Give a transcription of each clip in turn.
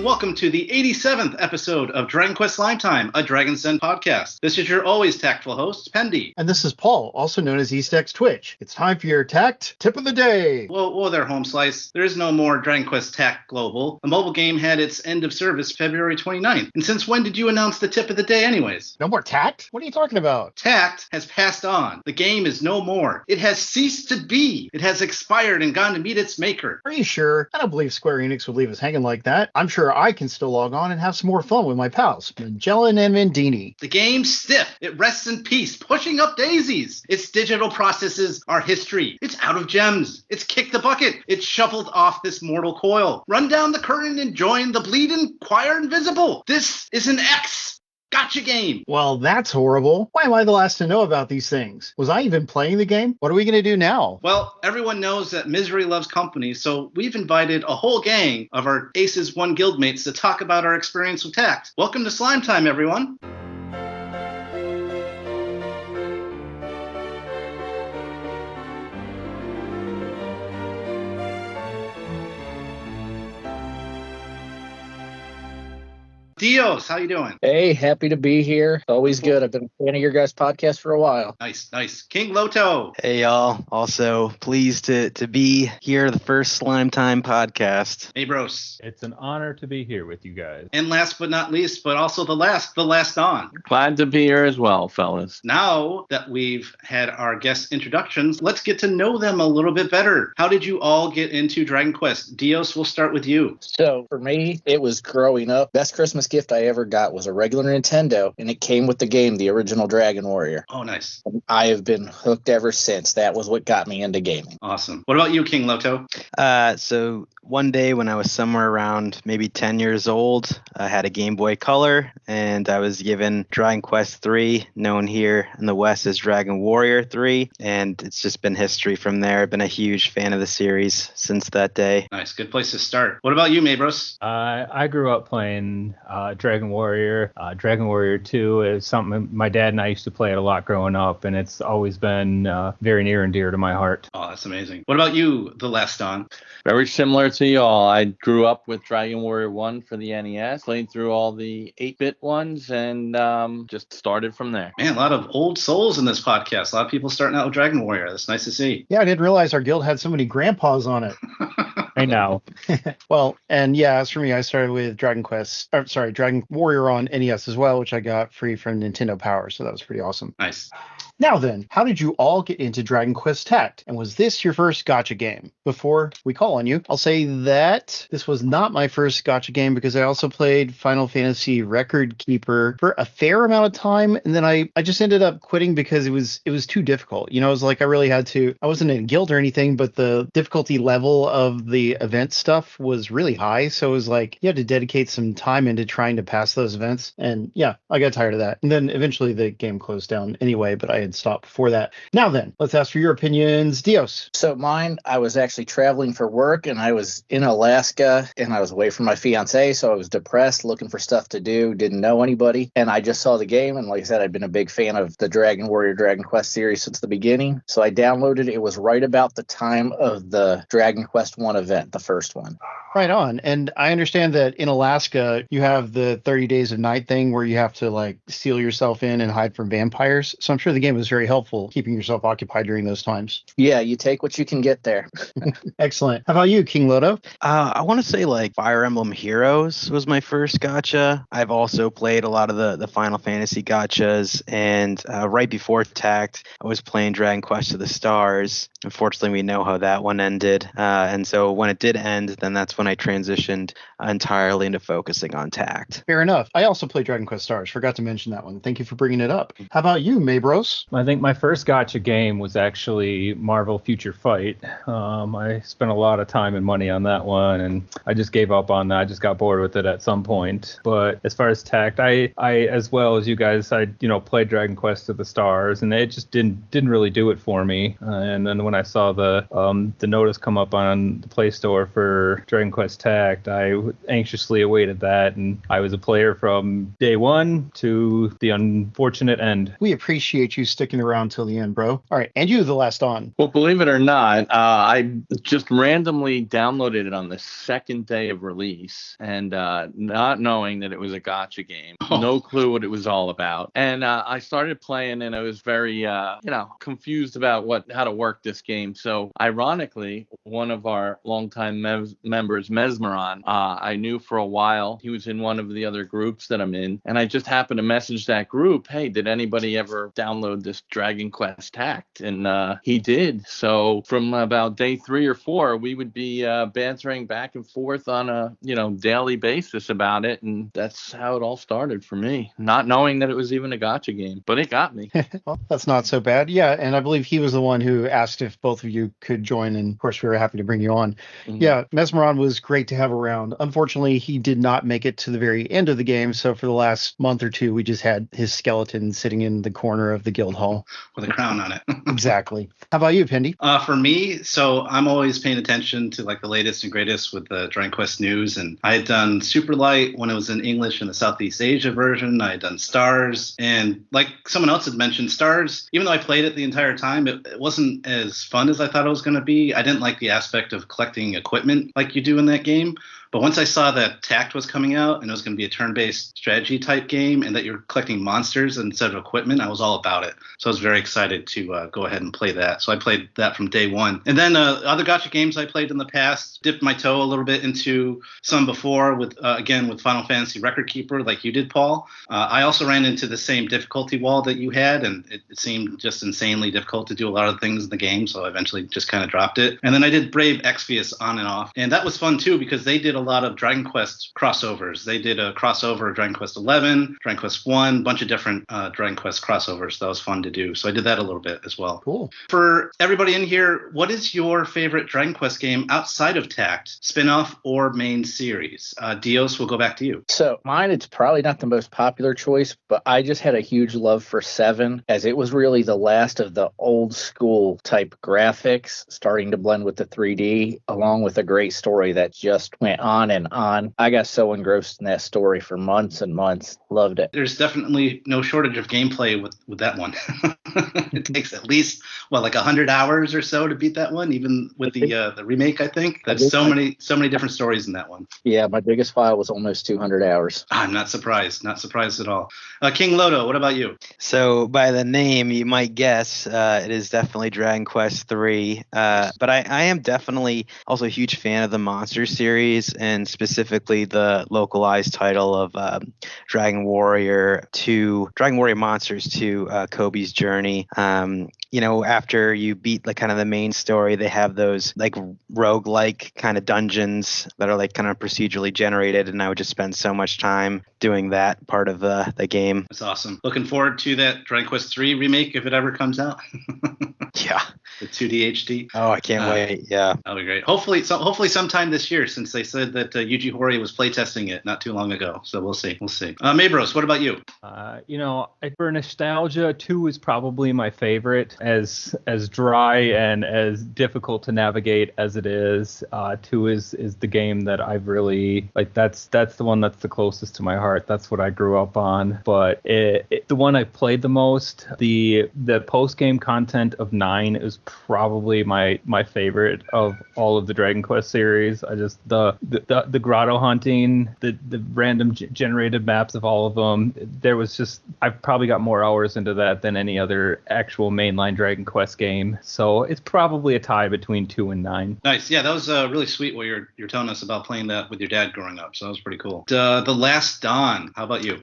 welcome to the 87th episode of Dragon Quest Time, a Dragon's Den podcast. This is your always tactful host, Pendy. And this is Paul, also known as EastX Twitch. It's time for your Tact Tip of the Day. Whoa there, Home Slice. There is no more Dragon Quest Tact Global. The mobile game had its end of service February 29th. And since when did you announce the tip of the day anyways? No more Tact? What are you talking about? Tact has passed on. The game is no more. It has ceased to be. It has expired and gone to meet its maker. Are you sure? I don't believe Square Enix would leave us hanging like that. I'm sure I can still log on and have some more fun with my pals, Magellan and Mendini. The game's stiff. It rests in peace, pushing up daisies. Its digital processes are history. It's out of gems. It's kicked the bucket. It's shuffled off this mortal coil. Run down the curtain and join the bleeding choir invisible. This is an gotcha game. Well, that's horrible. Why am I the last to know about these things? Was I even playing the game? What are we going to do now? Well, everyone knows that misery loves company, so we've invited a whole gang of our Aces 1 guildmates to talk about our experience with Tact. Welcome to Slime Time, everyone. Dios, how you doing? Hey, happy to be here. Always good. I've been a fan of your guys' podcast for a while. Nice. King Loto. Hey, y'all. Also pleased to be here, the first Slime Time podcast. Hey, Bros. It's an honor to be here with you guys. And last but not least, but also the last on. Glad to be here as well, fellas. Now that we've had our guest introductions, let's get to know them a little bit better. How did you all get into Dragon Quest? Dios, we'll start with you. So for me, it was growing up. Best Christmas gift I ever got was a regular Nintendo, and it came with the game, the original Dragon Warrior. Oh, nice. I have been hooked ever since. That was what got me into gaming. Awesome. What about you, King Loto? So one day when I was somewhere around maybe 10 years old, I had a Game Boy Color, and I was given Dragon Quest 3, known here in the West as Dragon Warrior 3, and it's just been history from there. I've been a huge fan of the series since that day. Nice. Good place to start. What about you, Mabros? I grew up playing Dragon Warrior. Dragon Warrior 2 is something my dad and I used to play it a lot growing up, and it's always been very near and dear to my heart. Oh, that's amazing. What about you, the last on? Very similar to y'all. I grew up with Dragon Warrior 1 for the NES, played through all the 8-bit ones, and just started from there. Man, a lot of old souls in this podcast. A lot of people starting out with Dragon Warrior. That's nice to see. Yeah, I didn't realize our guild had so many grandpas on it. I know. Well, and yeah, as for me, I started with Dragon Warrior on NES as well, which I got free from Nintendo Power, so that was pretty awesome. Nice. Now then, how did you all get into Dragon Quest Tact? And was this your first gacha game? Before we call on you, I'll say that this was not my first gacha game because I also played Final Fantasy Record Keeper for a fair amount of time, and then I just ended up quitting because it was too difficult. You know, it was like I really had to, I wasn't in a guild or anything, but the difficulty level of the event stuff was really high, so it was like you had to dedicate some time into trying to pass those events, and yeah, I got tired of that. And then eventually the game closed down anyway, but I had stopped before that. Now then, let's ask for your opinions. Dios. So mine, I was actually traveling for work, and I was in Alaska, and I was away from my fiance, so I was depressed, looking for stuff to do, didn't know anybody, and I just saw the game, and like I said, I'd been a big fan of the Dragon Warrior Dragon Quest series since the beginning, so I downloaded it. It was right about the time of the Dragon Quest 1 event, the first one. Right on. And I understand that in Alaska, you have the 30 days of night thing where you have to like seal yourself in and hide from vampires. So I'm sure the game was very helpful keeping yourself occupied during those times. Yeah, you take what you can get there. Excellent. How about you, King Loto? I want to say like Fire Emblem Heroes was my first gacha. I've also played a lot of the Final Fantasy gachas, and right before Tact, I was playing Dragon Quest to the Stars. Unfortunately, we know how that one ended. And so when it did end, then that's when I transitioned entirely into focusing on Tact. Fair enough. I also played Dragon Quest Stars. Forgot to mention that one. Thank you for bringing it up. How about you, Mabros? I think my first gacha game was actually Marvel Future Fight. I spent a lot of time and money on that one, and I just gave up on that. I just got bored with it at some point. But as far as Tact, I as well as you guys, I played Dragon Quest to the Stars, and it just didn't really do it for me. And then when I saw the notice come up on the Play Store for Dragon Quest Tact. I anxiously awaited that, and I was a player from day one to the unfortunate end. We appreciate you sticking around till the end, bro. All right, and you, the last on. Well, believe it or not, I just randomly downloaded it on the second day of release, and not knowing that it was a gacha game, no clue what it was all about. And I started playing, and I was very, confused about how to work this game. So, ironically, one of our longtime members, Mesmeron, I knew for a while. He was in one of the other groups that I'm in, and I just happened to message that group, hey, did anybody ever download this Dragon Quest Tact? And he did. So from about day 3 or 4, we would be bantering back and forth on a daily basis about it, and that's how it all started for me, not knowing that it was even a gacha game, but it got me. Well, that's not so bad. Yeah, and I believe he was the one who asked if both of you could join, and of course we were happy to bring you on. Mm-hmm. Yeah, Mesmeron was great to have around. Unfortunately, he did not make it to the very end of the game, so for the last month or two, we just had his skeleton sitting in the corner of the guild hall with a crown on it. Exactly. How about you, Pendy? For me, so I'm always paying attention to like the latest and greatest with the Dragon Quest news, and I had done Super Light when it was in English in the Southeast Asia version. I had done Stars, and like someone else had mentioned, Stars, even though I played it the entire time, it wasn't as fun as I thought it was going to be. I didn't like the aspect of collecting equipment like you do in that game. But once I saw that Tact was coming out and it was going to be a turn-based strategy type game and that you're collecting monsters instead of equipment, I was all about it. So I was very excited to go ahead and play that. So I played that from day one. And then other gacha games I played in the past, dipped my toe a little bit into some before with Final Fantasy Record Keeper like you did, Paul. I also ran into the same difficulty wall that you had, and it seemed just insanely difficult to do a lot of things in the game. So I eventually just kind of dropped it. And then I did Brave Exvius on and off. And that was fun too because they did a lot of Dragon Quest crossovers. They did a crossover of Dragon Quest 11, Dragon Quest 1, bunch of different Dragon Quest crossovers. That was fun to do. So I did that a little bit as well. Cool. For everybody in here, what is your favorite Dragon Quest game outside of Tact, spin-off or main series? Dios, we'll go back to you. So mine, it's probably not the most popular choice, but I just had a huge love for 7 as it was really the last of the old school type graphics starting to blend with the 3D along with a great story that just went on and on. I got so engrossed in that story for months and months. Loved it. There's definitely no shortage of gameplay with that one. It takes at least like 100 hours or so to beat that one, even with the remake. I think there's so many different stories in that one. Yeah, my biggest file was almost 200 hours. I'm not surprised. Not surprised at all. King Lodo, what about you? So by the name, you might guess it is definitely Dragon Quest 3. But I am definitely also a huge fan of the Monster series, and specifically the localized title of Dragon Warrior Monsters to Kobe's Journey. After you beat kind of the main story, they have those like roguelike kind of dungeons that are like kind of procedurally generated, and I would just spend so much time doing that part of the game. That's awesome. Looking forward to that Dragon Quest 3 remake if it ever comes out. Yeah. The 2D HD. Oh, I can't wait. Yeah. That'll be great. Hopefully sometime this year, since they said that Yuji Horii was playtesting it not too long ago. So we'll see. Mabros, what about you? For nostalgia, 2 is probably my favorite. As dry and as difficult to navigate as it is, 2 is the game that I've really that's the one that's the closest to my heart. That's what I grew up on. But the one I played the most, the post game content of 9 is probably my favorite of all of the Dragon Quest series. I just the grotto hunting, the random generated maps of all of them. I've probably got more hours into that than any other actual mainline Dragon Quest game. So it's probably a tie between 2 and 9. Nice. Yeah, that was really sweet what you're telling us about playing that with your dad growing up. So that was pretty cool. The Last Dawn. How about you?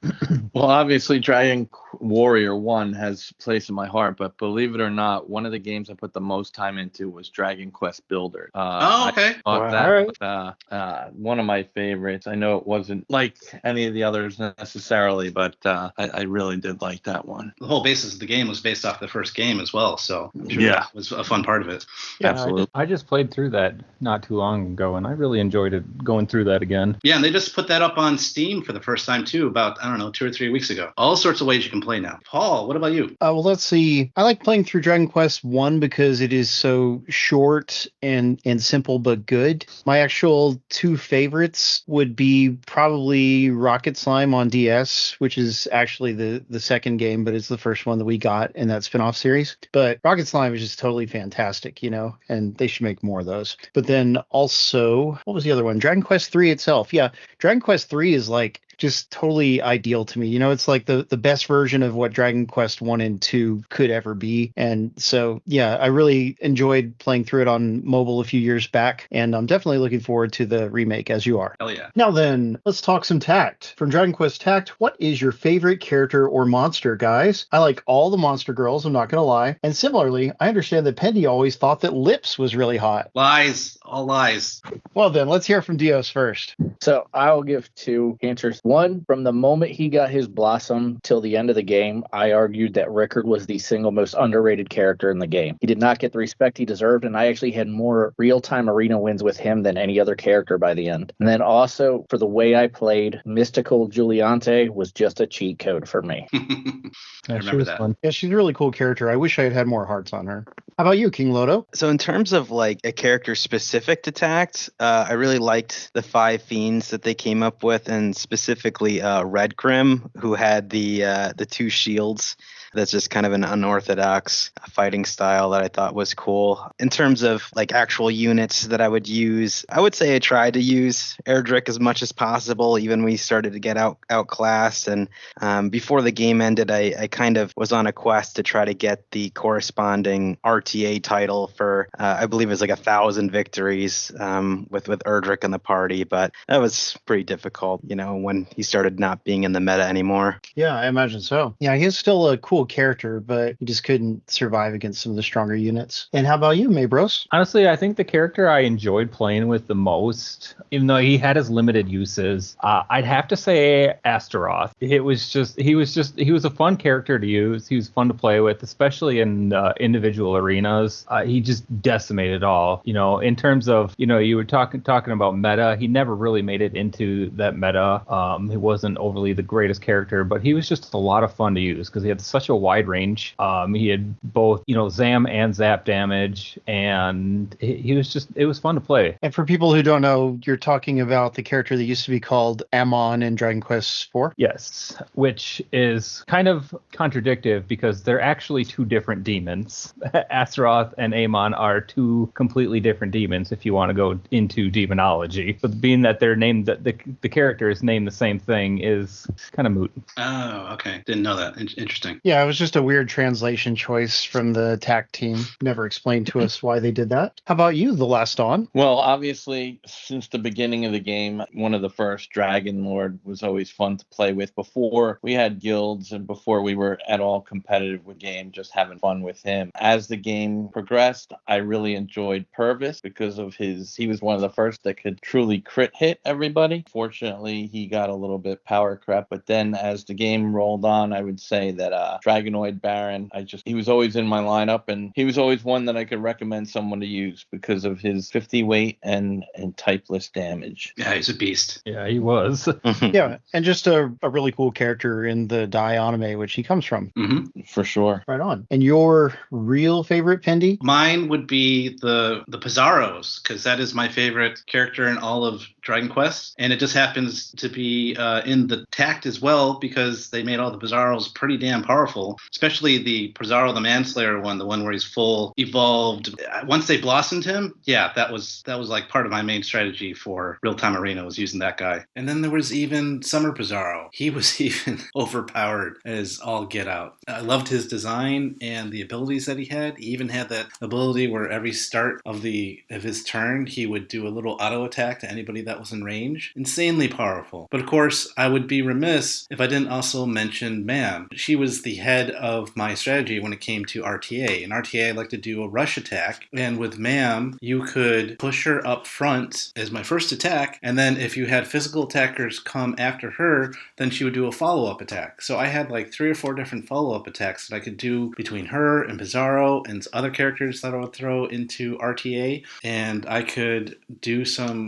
Well, obviously Dragon Warrior 1 has place in my heart, but believe it or not, one of the games I put the most time into was Dragon Quest Builder. Okay. That was one of my favorites. I know it wasn't like any of the others necessarily, but I really did like that one. The whole basis of the game was based off the first game as well, so I'm sure that was a fun part of it. Yeah, absolutely. I just played through that not too long ago, and I really enjoyed it going through that again. Yeah, and they just put that up on Steam for the first time too, about 2 or 3 weeks ago. All sorts of ways you can play now. Paul, what about you? Well, let's see. I like playing through Dragon Quest Quest 1 because it is so short and simple but good. My actual two favorites would be probably Rocket Slime on DS, which is actually the second game, but it's the first one that we got in that spin-off series. But Rocket Slime is just totally fantastic, and they should make more of those. But then also, what was the other one? Dragon Quest 3 itself. Yeah, Dragon Quest 3 is like just totally ideal to me. It's like the best version of what Dragon Quest 1 and 2 could ever be. And so, yeah, I really enjoyed playing through it on mobile a few years back, and I'm definitely looking forward to the remake, as you are. Hell yeah. Now then, let's talk some Tact. From Dragon Quest Tact, what is your favorite character or monster, guys? I like all the monster girls, I'm not going to lie. And similarly, I understand that Pendy always thought that Lips was really hot. Lies. All lies. Well then, let's hear from Dios first. So I'll give two answers. One, from the moment he got his Blossom till the end of the game, I argued that Rickard was the single most underrated character in the game. He did not get the respect he deserved, and I actually had more real-time arena wins with him than any other character by the end. And then also, for the way I played, Mystical Juliante was just a cheat code for me. I remember that. Fun. Yeah, she's a really cool character. I wish I had more hearts on her. How about you, King Lodo? So in terms of like a character specific to Tact, I really liked the 5 fiends that they came up with, and specifically Red Grim, who had the 2 shields. That's just kind of an unorthodox fighting style that I thought was cool. In terms of like actual units that I would use, I would say I tried to use Erdrick as much as possible, even when we started to get outclassed. And before the game ended, I kind of was on a quest to try to get the corresponding RTA title for, I believe it was like 1,000 victories with Erdrick in the party. But that was pretty difficult, when he started not being in the meta anymore. Yeah, I imagine so. Yeah, he is still a cool character, but he just couldn't survive against some of the stronger units. And how about you, Maybros? Honestly, I think the character I enjoyed playing with the most, even though he had his limited uses, I'd have to say Astaroth. He was a fun character to use. He was fun to play with, especially in individual arenas. He just decimated all. In terms of, you were talking about meta. He never really made it into that meta. He wasn't overly the greatest character, but he was just a lot of fun to use because he had such a wide range. He had both, Zam and Zap damage, and it was fun to play. And for people who don't know, you're talking about the character that used to be called Amon in Dragon Quest IV? Yes, which is kind of contradictive because they're actually 2 different demons. Astaroth and Amon are 2 completely different demons if you want to go into demonology. But being that they're named, the character is named the same thing is kind of moot. Oh, okay. Didn't know that. Interesting. Yeah, it was just a weird translation choice from the Tact team. Never explained to us why they did that. How about you, The Last Dawn? Well, obviously, since the beginning of the game, one of the first Dragon Lord was always fun to play with. Before we had guilds and before we were at all competitive with game, just having fun with him. As the game progressed, I really enjoyed Purvis because of he was one of the first that could truly crit hit everybody. Fortunately, he got a little bit power crept, but then as the game rolled on, I would say that Dragonoid Baron, he was always in my lineup, and he was always one that I could recommend someone to use because of his 50 weight and typeless damage. Yeah, he's a beast. Yeah, he was. Yeah, and just a really cool character in the Dai anime, which he comes from. Mm-hmm. For sure. Right on. And your real favorite, Pendy? Mine would be the Pizarros, because that is my favorite character in all of Dragon Quest, and it just happens to be in the Tact as well because they made all the Pizarros pretty damn powerful, especially the Pizarro the Manslayer one, the one where he's full evolved. Once they blossomed him, yeah, that was like part of my main strategy for real-time arena was using that guy. And then there was even Summer Pizarro. He was even overpowered as all get out. I loved his design and the abilities that he had. He even had that ability where every start of his turn, he would do a little auto attack to anybody that was in range. Insanely powerful. But of course, I would be remiss if I didn't also mention Mam. She was the head of my strategy when it came to RTA. In RTA, I like to do a rush attack. And with Mam, you could push her up front as my first attack. And then if you had physical attackers come after her, then she would do a follow-up attack. So I had like 3 or 4 different follow-up attacks that I could do between her and Pizarro and other characters that I would throw into RTA. And and I could do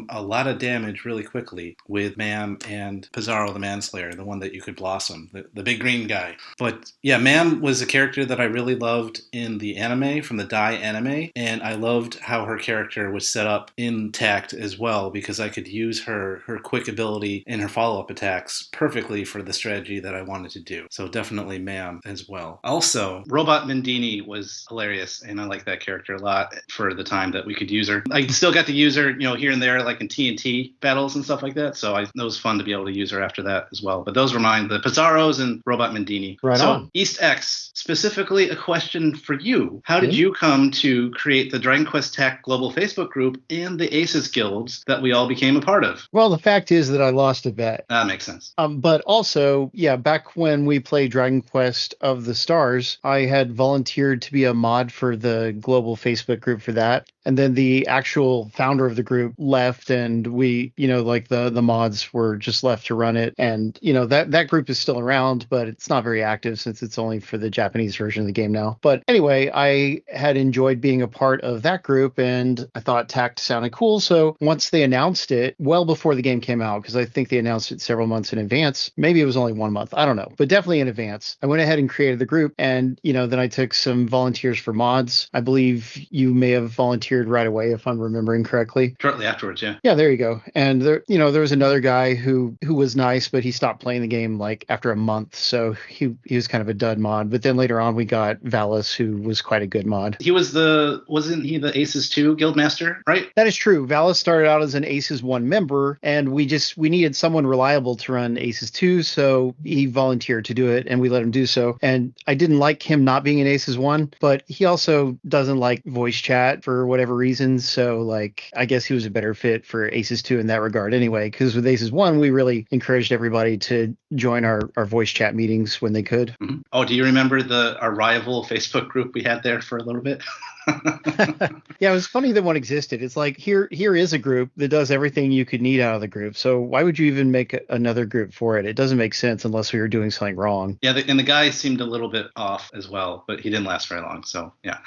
a lot of damage really quickly with Mam and Pizarro the Manslayer, the one that you could blossom, the big green guy. But yeah, Mam was a character that I really loved in the anime, from the Dai anime, and I loved how her character was set up in Tact as well, because I could use her quick ability and her follow-up attacks perfectly for the strategy that I wanted to do. So definitely Mam as well. Also, Robot Mendini was hilarious, and I like that character a lot for the time that we could use her. I still got to use her, here and there, like in TNT battles and stuff like that. So it was fun to be able to use her after that as well. But those were mine, the Pizarros and Robot Mendini. Right so, on. EastX, specifically a question for you. How did you come to create the Dragon Quest Tact global Facebook group and the Aces guilds that we all became a part of? Well, the fact is that I lost a bet. That makes sense. But also, yeah, back when we played Dragon Quest of the Stars, I had volunteered to be a mod for the global Facebook group for that. And then the actual founder of the group left, and we, like the mods were just left to run it. And, that group is still around, but it's not very active since it's only for the Japanese version of the game now. But anyway, I had enjoyed being a part of that group, and I thought Tact sounded cool. So once they announced it, well before the game came out, because I think they announced it several months in advance, maybe it was only 1 month, I don't know, but definitely in advance, I went ahead and created the group. And, then I took some volunteers for mods. I believe you may have volunteered right away, if I'm remembering correctly. Shortly afterwards, yeah. Yeah, there you go. And there was another guy who was nice, but he stopped playing the game like after a month, so he was kind of a dud mod. But then later on, we got Valis, who was quite a good mod. Wasn't he the Aces 2 guildmaster, right? That is true. Valis started out as an Aces 1 member, and we needed someone reliable to run Aces 2, so he volunteered to do it, and we let him do so. And I didn't like him not being an Aces 1, but he also doesn't like voice chat for whatever reason, so I guess he was a better fit for Aces 2 in that regard anyway, because with Aces 1, we really encouraged everybody to join our voice chat meetings when they could. Mm-hmm. Oh, do you remember our rival Facebook group we had there for a little bit? Yeah, it was funny that one existed. It's like, here is a group that does everything you could need out of the group. So why would you even make another group for it? It doesn't make sense unless we were doing something wrong. Yeah, and the guy seemed a little bit off as well, but he didn't last very long. So yeah.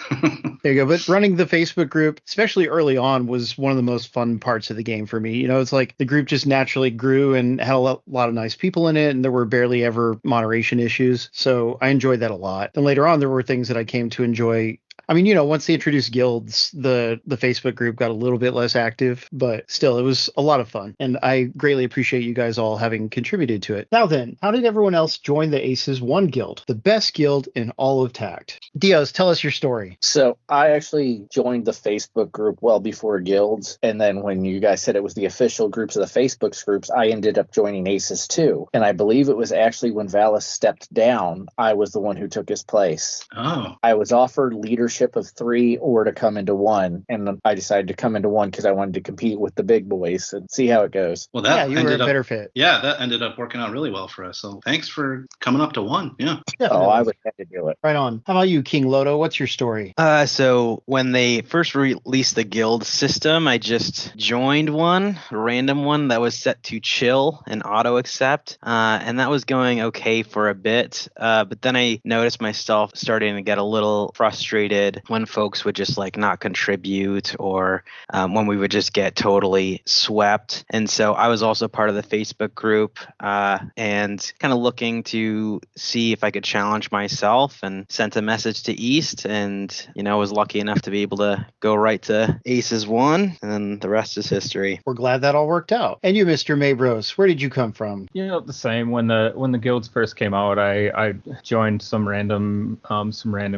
There you go. But running the Facebook group, especially early on, was one of the most fun parts of the game for me. It's like the group just naturally grew and had a lot of nice people in it, and there were barely ever moderation issues. So I enjoyed that a lot. And later on, there were things that I came to enjoy. I mean, once they introduced guilds, the Facebook group got a little bit less active, but still, it was a lot of fun. And I greatly appreciate you guys all having contributed to it. Now then, how did everyone else join the Aces 1 guild, the best guild in all of Tact? Diaz, tell us your story. So I actually joined the Facebook group well before guilds. And then when you guys said it was the official groups of the Facebook groups, I ended up joining Aces 2. And I believe it was actually when Valis stepped down, I was the one who took his place. Oh. I was offered leadership of 3 or to come into 1, and I decided to come into 1 because I wanted to compete with the big boys and see how it goes. Well, that you were a better fit. Yeah, that ended up working out really well for us. So thanks for coming up to 1. Yeah. Oh, I was happy to do it. Right on. How about you, King Loto? What's your story? So when they first released the guild system, I just joined one, a random one that was set to chill and auto accept, and that was going okay for a bit. But then I noticed myself starting to get a little frustrated when folks would just not contribute, or when we would just get totally swept. And so I was also part of the Facebook group, and kind of looking to see if I could challenge myself, and sent a message to East, and was lucky enough to be able to go right to Aces 1, and then the rest is history. We're glad that all worked out. And you, Mr. Maybros, where did you come from? The same. When the guilds first came out, I joined some random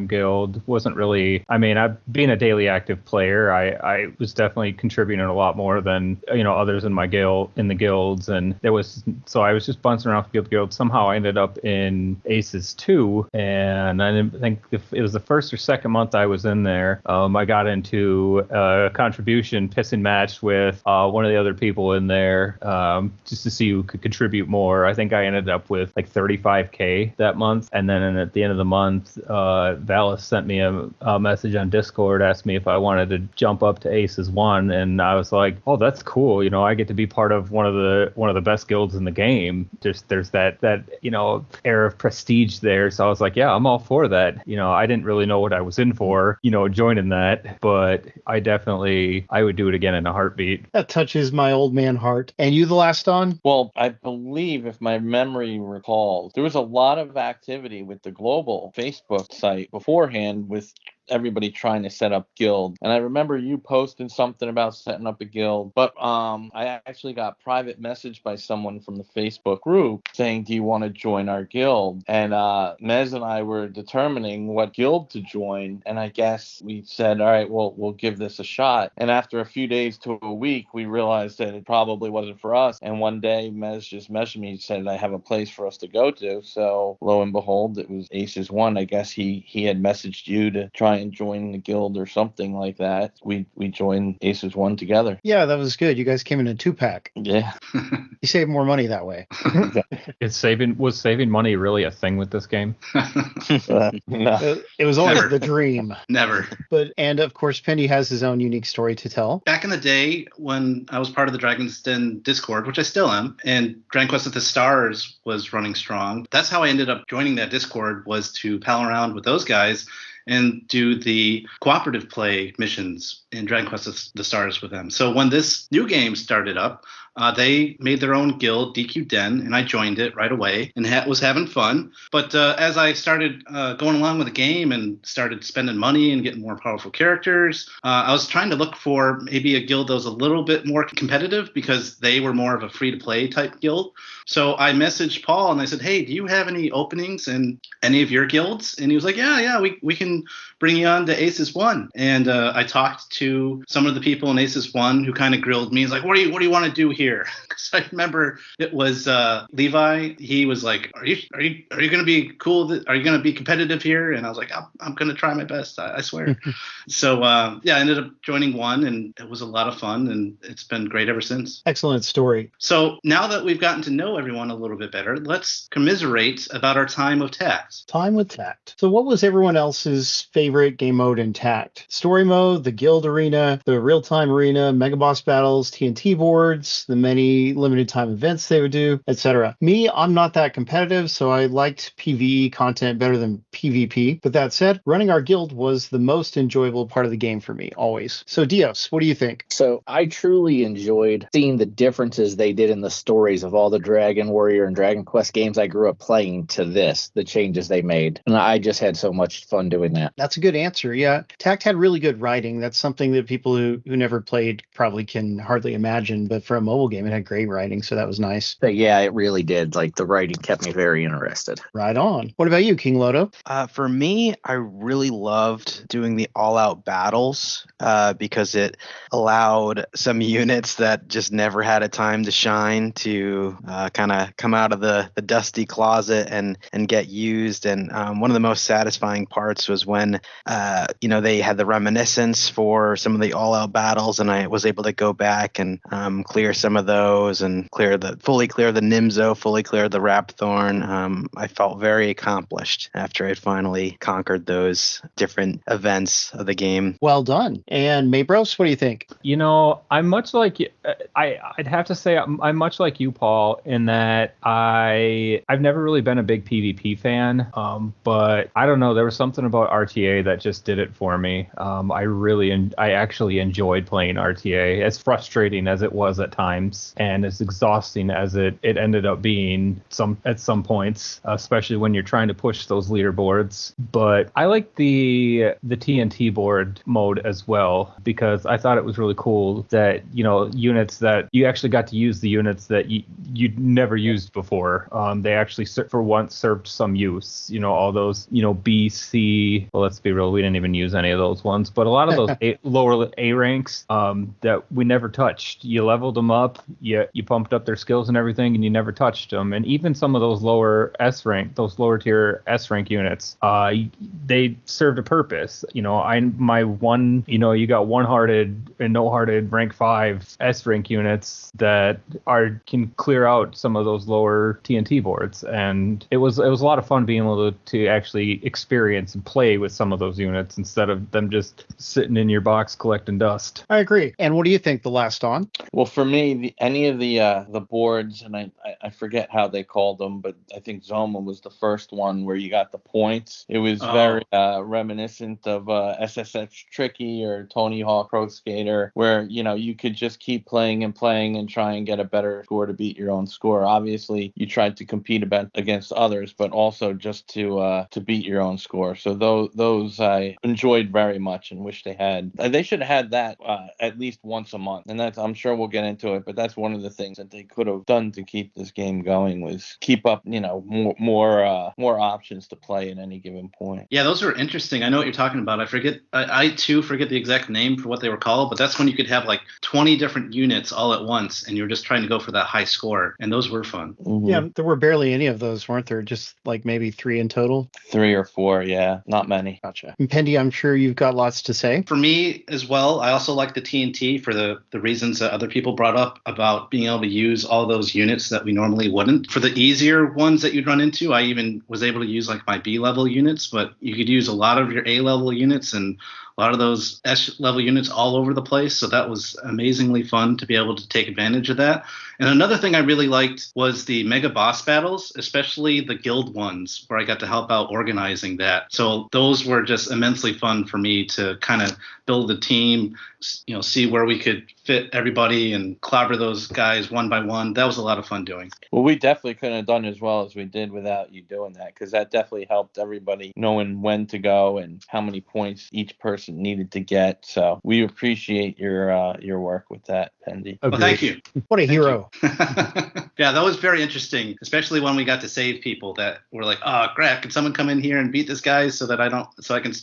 guild. Wasn't really, being a daily active player, I was definitely contributing a lot more than others in the guilds, and so I was just bouncing around the guild. Somehow I ended up in Aces 2, and I didn't think if it was the first or second month I was in there, I got into a contribution pissing match with one of the other people in there, just to see who could contribute more. I think I ended up with 35K that month, and then at the end of the month, Valis sent me a message on Discord, asked me if I wanted to jump up to Aces 1, and I was like, oh, that's cool. I get to be part of one of the best guilds in the game. There's that air of prestige there. So I was like, yeah, I'm all for that. I didn't really know what I was in for, joining that, but I would do it again in a heartbeat. That touches my old man heart. And you, the last on? Well, I believe, if my memory recalls, there was a lot of activity with the global Facebook site beforehand with everybody trying to set up guild. And I remember you posting something about setting up a guild, but I actually got private message by someone from the Facebook group saying, do you want to join our guild? And Mez and I were determining what guild to join, and I guess we said, all right, well, we'll give this a shot. And after a few days to a week, we realized that it probably wasn't for us. And one day Mez just messaged me and said, I have a place for us to go to. So lo and behold, it was Aces 1. I guess he had messaged you to try and join the guild or something like that. We joined Aces 1 together. Yeah, that was good. You guys came in a 2-pack. Yeah. You saved more money that way. Was saving money really a thing with this game? No. It was always the dream. Never. And of course, Pendy has his own unique story to tell. Back in the day when I was part of the Dragon's Den Discord, which I still am, and Dragon Quest of the Stars was running strong, that's how I ended up joining that Discord, was to pal around with those guys and do the cooperative play missions in Dragon Quest of the Stars with them. So when this new game started up, they made their own guild, DQ Den, and I joined it right away and was having fun. But as I started going along with the game and started spending money and getting more powerful characters, I was trying to look for maybe a guild that was a little bit more competitive, because they were more of a free-to-play type guild. So I messaged Paul and I said, hey, do you have any openings in any of your guilds? And he was like, yeah, we can bring you on to Aces 1. And I talked to some of the people in Aces 1 who kind of grilled me. He's like, what do you want to do here? Because I remember it was Levi. He was like, are you going to be cool? Are you going to be competitive here? And I was like, I'm going to try my best. I swear. So I ended up joining 1, and it was a lot of fun, and it's been great ever since. Excellent story. So now that we've gotten to know everyone a little bit better, let's commiserate about our time of Tact. Time with Tact. So what was everyone else's favorite game mode in Tact? Story mode, the guild arena, the real-time arena, mega boss battles, TNT boards, the many limited time events they would do, etc. Me, I'm not that competitive, so I liked PvE content better than PvP. But that said, running our guild was the most enjoyable part of the game for me, always. So Dios, what do you think? So I truly enjoyed seeing the differences they did in the stories of all the Dragon Warrior and Dragon Quest games I grew up playing to this, the changes they made. And I just had so much fun doing that. That's a good answer, yeah. Tact had really good writing. That's something that people who never played probably can hardly imagine, but for a mobile game, it had great writing, so that was nice. But yeah, it really did. Like, the writing kept me very interested. Right on. What about you, King Lodo? For me, I really loved doing the all-out battles because it allowed some units that just never had a time to shine to kind of come out of the dusty closet and get used. And one of the most satisfying parts was when they had the reminiscence for some of the all-out battles, and I was able to go back and clear some of those and fully clear the Nimzo, fully clear the Rapthorn. I felt very accomplished after I finally conquered those different events of the game. Well done. And Maybros, what do you think? I'm much like I'd have to say I'm much like you, Paul, in that I've never really been a big PvP fan, but I don't know, there was something about RTA that just did it for me. I actually enjoyed playing RTA, as frustrating as it was at times and as exhausting as it ended up being at some points, especially when you're trying to push those leaderboards. But I like the TNT board mode as well, because I thought it was really cool that units that you actually got to use, the units that you'd never used before. They actually for once served some use. All those B, C. Well, let's be real, we didn't even use any of those ones, but a lot of those lower A ranks that we never touched. You leveled them up, up, you pumped up their skills and everything, and you never touched them. And even some of those lower tier S rank units, they served a purpose. You got one-hearted and no-hearted rank 5 S rank units that can clear out some of those lower TNT boards, and it was a lot of fun being able to actually experience and play with some of those units instead of them just sitting in your box collecting dust. I agree. And what do you think, The Last Dawn? Well, for me, any of the boards, and I forget how they called them, but I think Zoma was the first one where you got the points. It was very reminiscent of SSX Tricky or Tony Hawk Pro Skater, where you could just keep playing and try and get a better score to beat your own score. Obviously, you tried to compete against others, but also just to beat your own score. So those I enjoyed very much and wish they had. They should have had that at least once a month, and I'm sure we'll get into it. But that's one of the things that they could have done to keep this game going, was keep up more options to play at any given point. Yeah, those were interesting. I know what you're talking about. I too forget the exact name for what they were called, but that's when you could have like 20 different units all at once, and you're just trying to go for that high score, and those were fun. Mm-hmm. Yeah, there were barely any of those, weren't there? Just like maybe 3 in total? 3 or 4, yeah, not many. Gotcha. And Pendy, I'm sure you've got lots to say. For me as well, I also like the TNT for the reasons that other people brought up about being able to use all those units that we normally wouldn't. For the easier ones that you'd run into, I even was able to use like my B level units, but you could use a lot of your A level units and a lot of those S level units all over the place. So that was amazingly fun to be able to take advantage of that. And another thing I really liked was the mega boss battles, especially the guild ones, where I got to help out organizing that. So those were just immensely fun for me to kind of build the team, see where we could fit everybody and clobber those guys one by one. That was a lot of fun doing. Well, we definitely couldn't have done as well as we did without you doing that, because that definitely helped everybody knowing when to go and how many points each person needed to get. So we appreciate your work with that, Pendy. Well, thank you. What a hero. Yeah, that was very interesting, especially when we got to save people that were like, oh, crap, can someone come in here and beat this guy so I can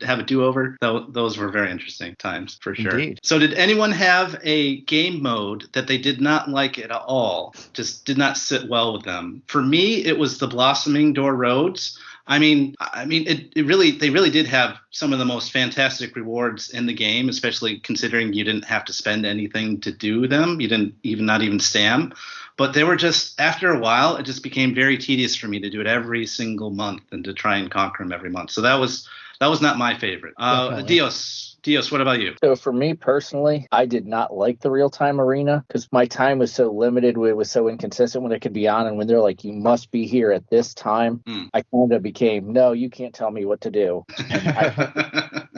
have a do-over? Those were very interesting times, for sure. Indeed. So did anyone have a game mode that they did not like at all, just did not sit well with them? For me, it was the Blossoming Door Roads. I mean, they really did have some of the most fantastic rewards in the game, especially considering you didn't have to spend anything to do them. You didn't not even stam. But they were just, after a while, it just became very tedious for me to do it every single month and to try and conquer them every month. So that was not my favorite. Dios, what about you? So for me personally, I did not like the real-time arena because my time was so limited. It was so inconsistent when it could be on. And when they're like, you must be here at this time, I kind of became, no, you can't tell me what to do.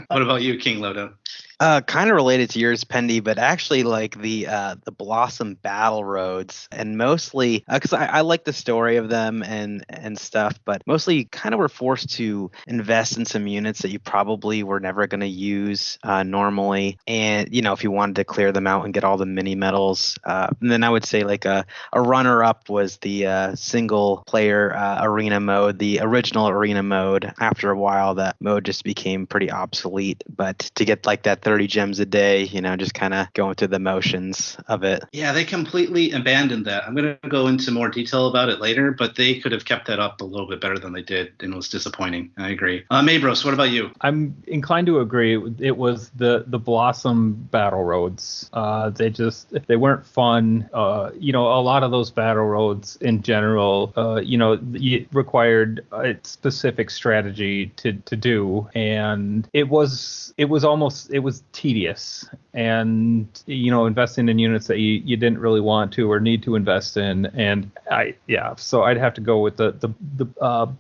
What about you, King Lodo? Kind of related to yours, Pendy, but actually like the Blossom Battle Roads, and mostly because I like the story of them and stuff, but mostly kind of were forced to invest in some units that you probably were never going to use normally, and if you wanted to clear them out and get all the mini medals, and then I would say like a runner-up was the single player arena mode, the original arena mode. After a while, that mode just became pretty obsolete, but to get like that 30 gems a day, just kind of going through the motions of it. Yeah, they completely abandoned that. I'm going to go into more detail about it later, but they could have kept that up a little bit better than they did, and it was disappointing. I agree. Mabros, what about you? I'm inclined to agree. It was the Blossom Battle Roads. They weren't fun. A lot of those battle roads in general, it required a specific strategy to do, and it was tedious, and investing in units that you didn't really want to or need to invest in, and so I'd have to go with the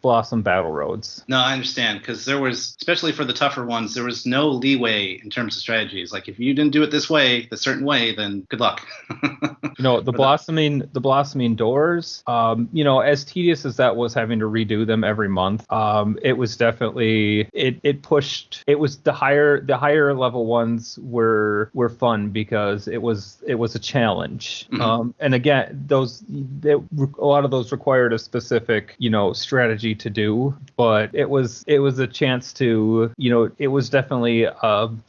Blossom Battle Roads. No, I understand, because there was, especially for the tougher ones, there was no leeway in terms of strategies. Like if you didn't do it this way, the certain way, then good luck. The blossoming doors, as tedious as that was, having to redo them every month, it was definitely it pushed. It was the higher level tactical ones were fun because it was a challenge. Mhm. And again, a lot of those required a specific, strategy to do, but it was a chance to, it was definitely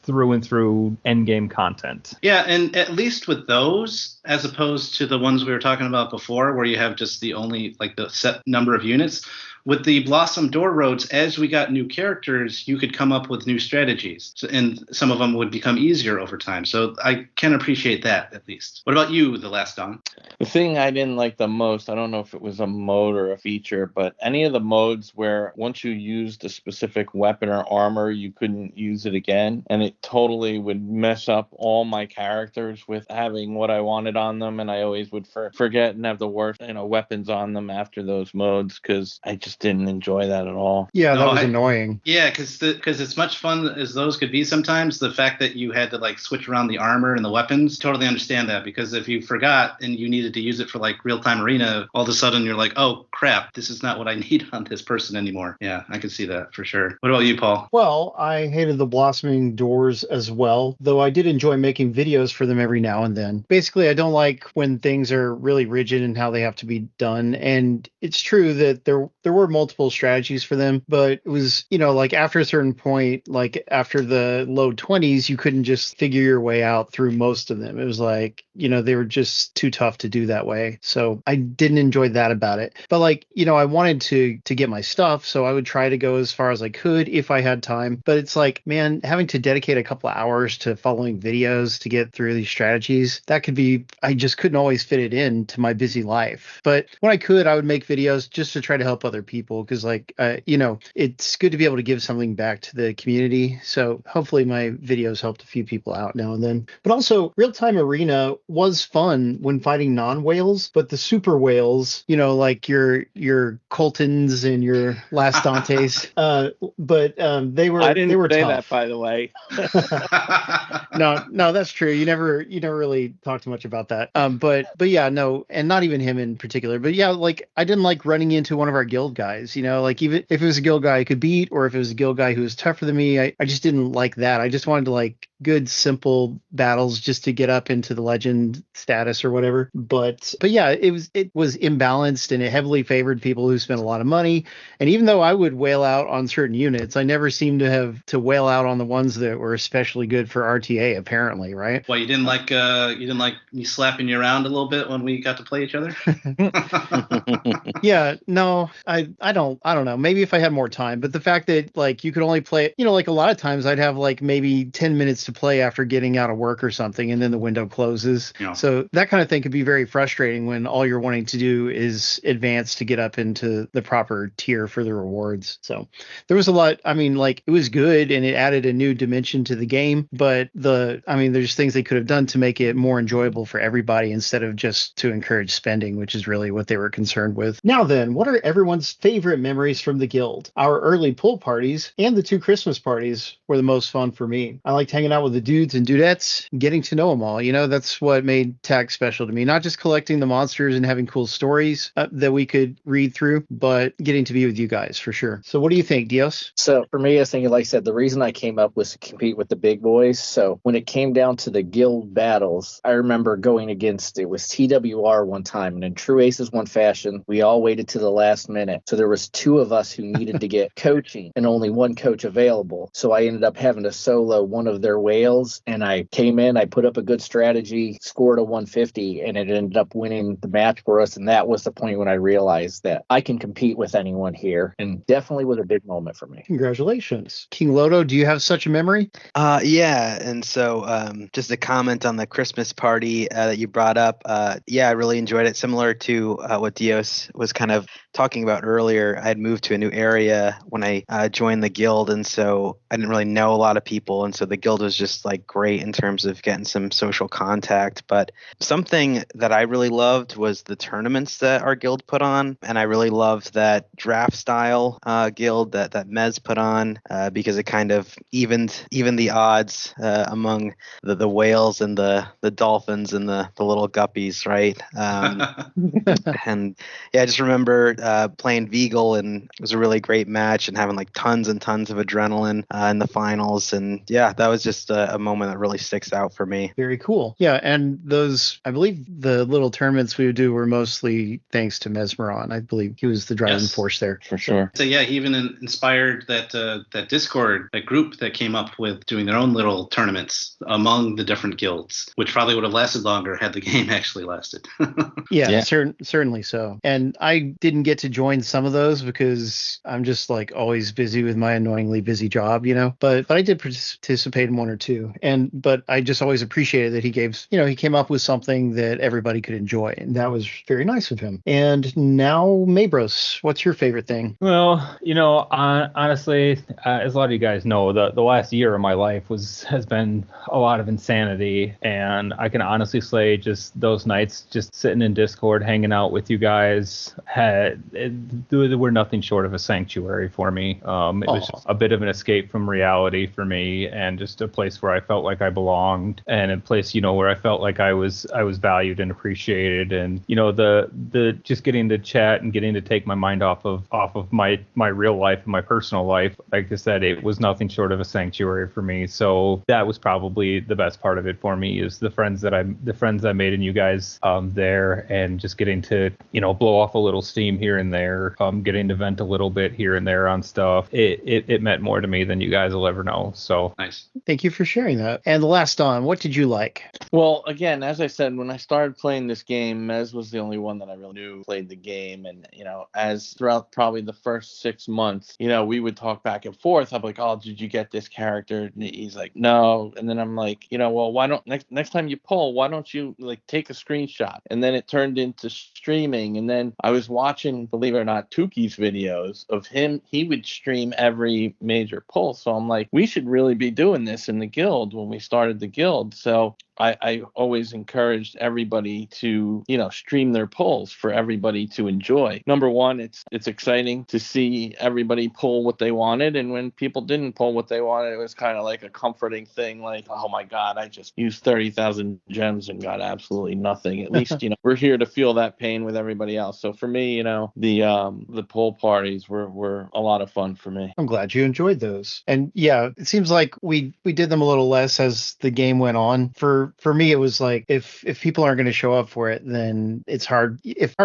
through and through end game content. Yeah, and at least with those, as opposed to the ones we were talking about before, where you have just the only like the set number of units. With the Blossom Door Roads, as we got new characters, you could come up with new strategies, and some of them would become easier over time. So I can appreciate that, at least. What about you, The Last Dawn? The thing I didn't like the most, I don't know if it was a mode or a feature, but any of the modes where once you used a specific weapon or armor, you couldn't use it again. And it totally would mess up all my characters with having what I wanted on them. And I always would forget and have the worst, weapons on them after those modes because I just didn't enjoy that at all. Yeah, that was annoying. Yeah, because as much fun as those could be sometimes, the fact that you had to like switch around the armor and the weapons, totally understand that. Because if you forgot and you needed to use it for like real-time arena, all of a sudden you're like, oh crap, this is not what I need on this person anymore. Yeah, I can see that for sure. What about you, Paul? Well, I hated the Blossoming Doors as well, though I did enjoy making videos for them every now and then. Basically, I don't like when things are really rigid and how they have to be done. And it's true that there were multiple strategies for them, but it was, like after a certain point, like after the low 20s, you couldn't just figure your way out through most of them. It was like, they were just too tough to do that way. So I didn't enjoy that about it. But like, I wanted to get my stuff, so I would try to go as far as I could if I had time. But it's like, man, having to dedicate a couple of hours to following videos to get through these strategies, I just couldn't always fit it into my busy life. But when I could, I would make videos just to try to help other people because it's good to be able to give something back to the community. So hopefully my videos helped a few people out now and then. But also, real-time arena was fun when fighting non-whales, but the super whales, like your Coltons and your Last Dantes, they were I didn't say tough. that, by the way. No, that's true. You never really talked too much about that. But yeah, no, and not even him in particular. But yeah, like I didn't like running into one of our guild guys. Like even if it was a guild guy I could beat, or if it was a guild guy who was tougher than me, I just didn't like that. I just wanted to like good simple battles just to get up into the legend status or whatever. But yeah, it was imbalanced and it heavily favored people who spent a lot of money. And even though I would whale out on certain units, I never seemed to have to whale out on the ones that were especially good for RTA, apparently, right? Well, you didn't like me slapping you around a little bit when we got to play each other? Yeah, no, I don't know. Maybe if I had more time, but the fact that like you could only play, like a lot of times I'd have like maybe 10 minutes to play after getting out of work or something, and then the window closes. Yeah. So that kind of thing could be very frustrating when all you're wanting to do is advance to get up into the proper tier for the rewards. So there was a lot. I mean, like it was good and it added a new dimension to the game, but there's things they could have done to make it more enjoyable for everybody instead of just to encourage spending, which is really what they were concerned with. Now then, what are everyone's favorite memories from the guild? Our early pool parties and the 2 Christmas parties were the most fun for me. I liked hanging out with the dudes and dudettes, getting to know them all. That's what made Tact special to me. Not just collecting the monsters and having cool stories that we could read through, but getting to be with you guys for sure. So what do you think, Dios? So for me, I was thinking, like I said, the reason I came up was to compete with the big boys. So when it came down to the guild battles, I remember going against, it was TWR one time, and in true Aces 1 fashion, we all waited to the last minute. So there was 2 of us who needed to get coaching and only 1 coach available. So I ended up having to solo one of their whales, and I came in, I put up a good strategy, scored a 150, and it ended up winning the match for us. And that was the point when I realized that I can compete with anyone here, and definitely was a big moment for me. Congratulations. King Lodo, do you have such a memory? Yeah, and so just a comment on the Christmas party that you brought up. Yeah, I really enjoyed it. Similar to what Dios was kind of talking about earlier, I had moved to a new area when I joined the guild, and so I didn't really know a lot of people, and so the guild was just like great in terms of getting some social contact. But something that I really loved was the tournaments that our guild put on, and I really loved that draft style guild that Mez put on because it kind of evened the odds among the whales and the dolphins and the little guppies, right? And yeah, I just remember playing Veagle, and it was a really great match and having like tons and tons of adrenaline in the finals. And yeah, that was just a moment that really sticks out for me. Very cool. Yeah, and those, I believe the little tournaments we would do were mostly thanks to Mesmeron. I believe he was the driving force there. For sure. So yeah, he even inspired that Discord, that group that came up with doing their own little tournaments among the different guilds, which probably would have lasted longer had the game actually lasted. Yeah. Certainly so. And I didn't get to join some of those because I'm just like always busy with my annoyingly busy job, But I did participate in one or two. But I just always appreciated that he came up with something that everybody could enjoy, and that was very nice of him. And now, Mabros, what's your favorite thing? Well, honestly, as a lot of you guys know, the last year of my life has been a lot of insanity, and I can honestly say just those nights, just sitting in Discord, hanging out with you guys, they were nothing short of a sanctuary for me. It was just a bit of an escape from reality for me, and just a place where I felt like I belonged, and a place, where I felt like I was valued and appreciated, and the just getting to chat and getting to take my mind off of my real life and my personal life. Like I said, it was nothing short of a sanctuary for me. So that was probably the best part of it for me, is the friends I made in you guys there, and just getting to blow off a little steam here and there, getting to vent a little bit here and there on stuff. It meant more to me than you guys will ever know. So nice. Thank you for sharing that. And the last on, what did you like? Well, again, as I said, when I started playing this game, Mez was the only one that I really knew played the game. And, as throughout probably the first 6 months, we would talk back and forth. I'm like, oh, did you get this character? And he's like, no. And then I'm like, well, why don't next time you pull, why don't you take a screenshot? And then it turned into streaming. And then I was watching, believe it or not, Tuki's videos of him. He would stream every major pull. So I'm like, we should really be doing this in the guild when we started the guild. So I always encouraged everybody to, stream their pulls for everybody to enjoy. Number one, it's exciting to see everybody pull what they wanted. And when people didn't pull what they wanted, it was kind of like a comforting thing. Like, oh my God, I just used 30,000 gems and got absolutely nothing. At least, we're here to feel that pain with everybody else. So for me, the pull parties were a lot of fun for me. I'm glad you enjoyed those. And yeah, it seems like we did them a little less as the game went on. For me, it was like, if people aren't going to show up for it, then it's hard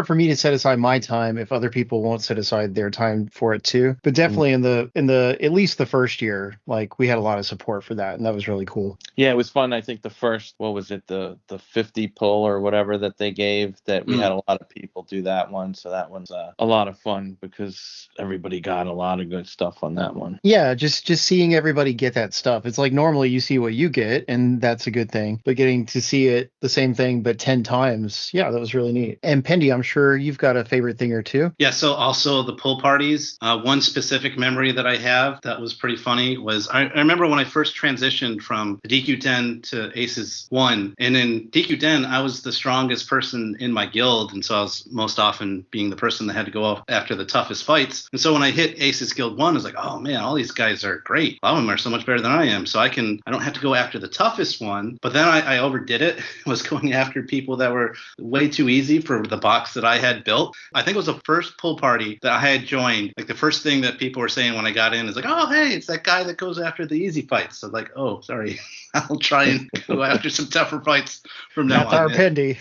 for me to set aside my time if other people won't set aside their time for it too. But definitely in the at least the first year, like, we had a lot of support for that, and that was really cool. Yeah, it was fun. I think the first, what was it, the 50 pull or whatever that they gave, that we had a lot of people do that one. So that one's a lot of fun because everybody got a lot of good stuff on that one. Yeah, just seeing everybody get that stuff. It's like normally you see what you get, and that's a good thing. But getting to see it, the same thing, but 10 times, yeah, that was really neat. And Pendy, I'm sure you've got a favorite thing or two. Yeah, so also the pull parties. One specific memory that I have that was pretty funny was I remember when I first transitioned from DQ10 to Aces 1. And in DQ10, I was the strongest person in my guild. And so I was most often being the person that had to go after the toughest fights. And so when I hit Aces Guild 1, I was like, oh man, all these guys are great. A lot of them are so much better than I am. So I don't have to go after the toughest one. But then I overdid it, was going after people that were way too easy for the box that I had built. I think it was the first pull party that I had joined. Like, the first thing that people were saying when I got in is like, oh, hey, it's that guy that goes after the easy fights. So like, oh, sorry, I'll try and go after some tougher fights from now on. That's our Pendy.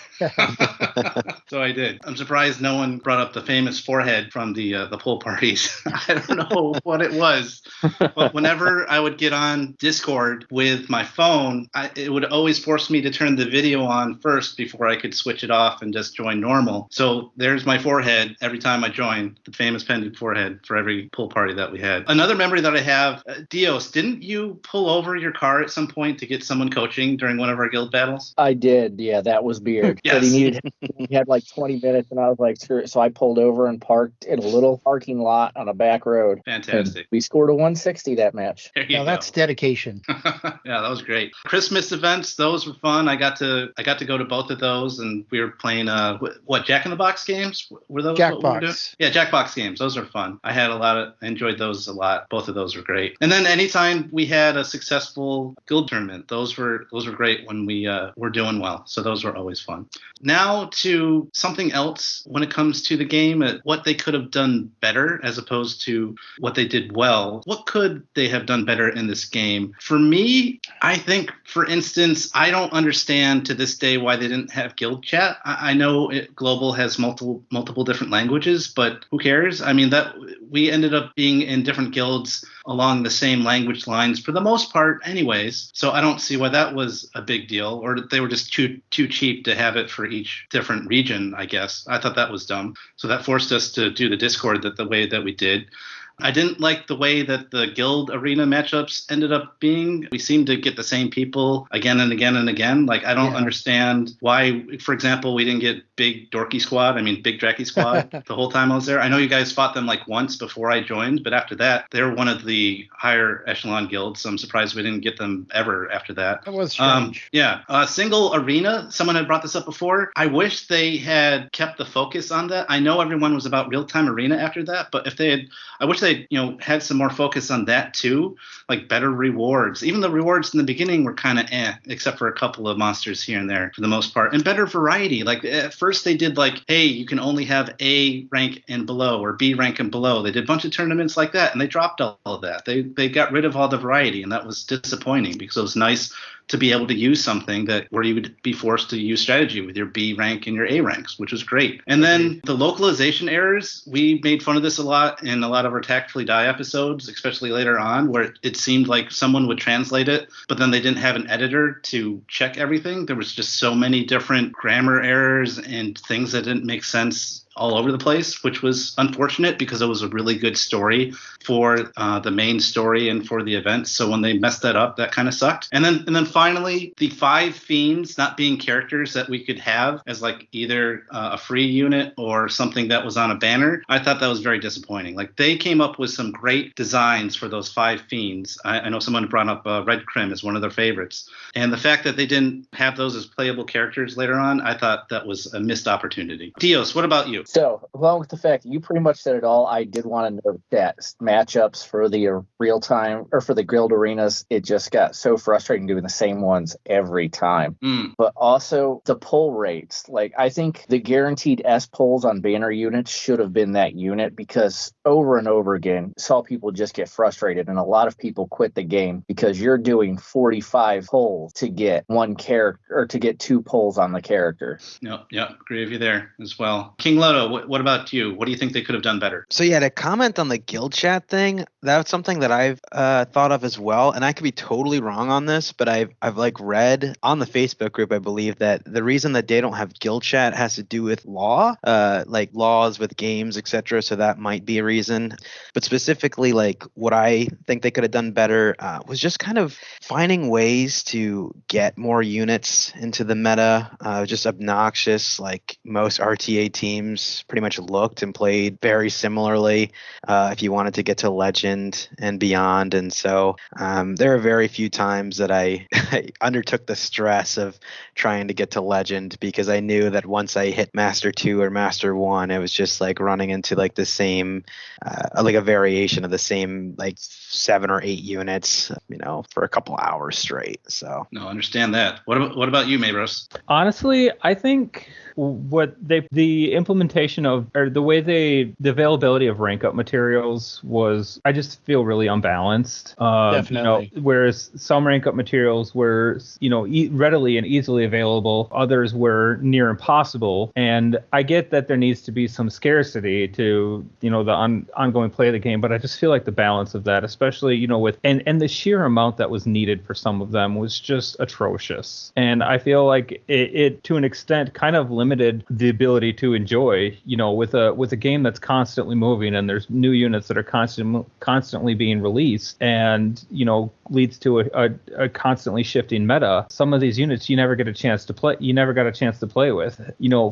So I did. I'm surprised no one brought up the famous forehead from the pull parties. I don't know what it was, but whenever I would get on Discord with my phone, it would always force me to turn the video on first before I could switch it off and just join normal. So there's my forehead every time I join, the famous Pendy forehead for every pull party that we had. Another memory that I have, Dios, didn't you pull over your car at some point to get someone coaching during one of our guild battles? I did. Yeah, that was Beard. Yes. But he had like 20 minutes, and I was like, sure. So I pulled over and parked in a little parking lot on a back road. Fantastic. And we scored a 160 that match. There you Now go. that's dedication. Yeah, that was great. Christmas events, those those were fun. I got to go to both of those, and we were playing what Jack in the Box games? Were those what we were doing? Jackbox. Yeah, Jackbox games. Those are fun. I enjoyed those a lot. Both of those were great. And then anytime we had a successful guild tournament, those were great when we were doing well. So those were always fun. Now to something else when it comes to the game, what they could have done better as opposed to what they did well. What could they have done better in this game? For me, I think, for instance, I don't understand to this day why they didn't have guild chat. I know Global has multiple different languages, but who cares? I mean, that we ended up being in different guilds along the same language lines for the most part anyways. So I don't see why that was a big deal, or they were just too cheap to have it for each different region, I guess. I thought that was dumb. So that forced us to do the Discord the way that we did. I didn't like the way that the guild arena matchups ended up being. We seemed to get the same people again and again and again. Like, I don't understand why, for example, we didn't get Big Dorky Squad. I mean, Big Dracky Squad the whole time I was there. I know you guys fought them like once before I joined, but after that, they're one of the higher echelon guilds. So I'm surprised we didn't get them ever after that. That was strange. Single arena. Someone had brought this up before. I wish they had kept the focus on that. I know everyone was about real-time arena after that, but if they had, I wish they had some more focus on that too, like better rewards. Even the rewards in the beginning were kind of except for a couple of monsters here and there for the most part, and better variety. Like at first they did like, hey, you can only have A rank and below or B rank and below. They did a bunch of tournaments like that, and they dropped all of that. They got rid of all the variety, and that was disappointing because it was nice to be able to use something where you would be forced to use strategy with your B rank and your A ranks, which was great. And then the localization errors, we made fun of this a lot in a lot of our Tactfully Die episodes, especially later on, where it seemed like someone would translate it, but then they didn't have an editor to check everything. There was just so many different grammar errors and things that didn't make sense all over the place, which was unfortunate because it was a really good story for the main story and for the event. So when they messed that up, that kind of sucked. And then finally, the 5 fiends not being characters that we could have as like either a free unit or something that was on a banner. I thought that was very disappointing. Like they came up with some great designs for those 5 fiends. I know someone brought up Red Crim as one of their favorites. And the fact that they didn't have those as playable characters later on, I thought that was a missed opportunity. Dios, what about you? So, along with the fact that you pretty much said it all, I did want to note that matchups for the real time or for the guild arenas, it just got so frustrating doing the same ones every time. But also the pull rates. Like, I think the guaranteed S pulls on banner units should have been that unit, because over and over again, saw people just get frustrated, and a lot of people quit the game because you're doing 45 pulls to get one character or to get 2 pulls on the character. Yep, agree with you there as well. King Loto, what about you? What do you think they could have done better? So yeah, to comment on the guild chat thing, that's something that I've thought of as well, and I could be totally wrong on this, but I've like read on the Facebook group, I believe, that the reason that they don't have guild chat has to do with law, like laws with games, etc. So that might be a reason. But specifically, like what I think they could have done better was just kind of finding ways to get more units into the meta. Just obnoxious, like most RTA teams pretty much looked and played very similarly if you wanted to get to Legend and beyond. And so there are very few times that I undertook the stress of trying to get to Legend, because I knew that once I hit Master 2 or Master 1, it was just like running into like the same, like a variation of the same like 7 or 8 units, for a couple hours straight. So no, understand that. What about you, Mayros? Honestly, I think the implementation of, or the availability of rank up materials was, I just feel really unbalanced. Definitely. Whereas some rank up materials were, readily and easily available, others were near impossible. And I get that there needs to be some scarcity to, the ongoing play of the game, but I just feel like the balance of that, especially, with, and the sheer amount that was needed for some of them was just atrocious. And I feel like it to an extent kind of limited the ability to enjoy enjoy. With a game that's constantly moving and there's new units that are constantly being released, and leads to a constantly shifting meta. Some of these units you never got a chance to play with.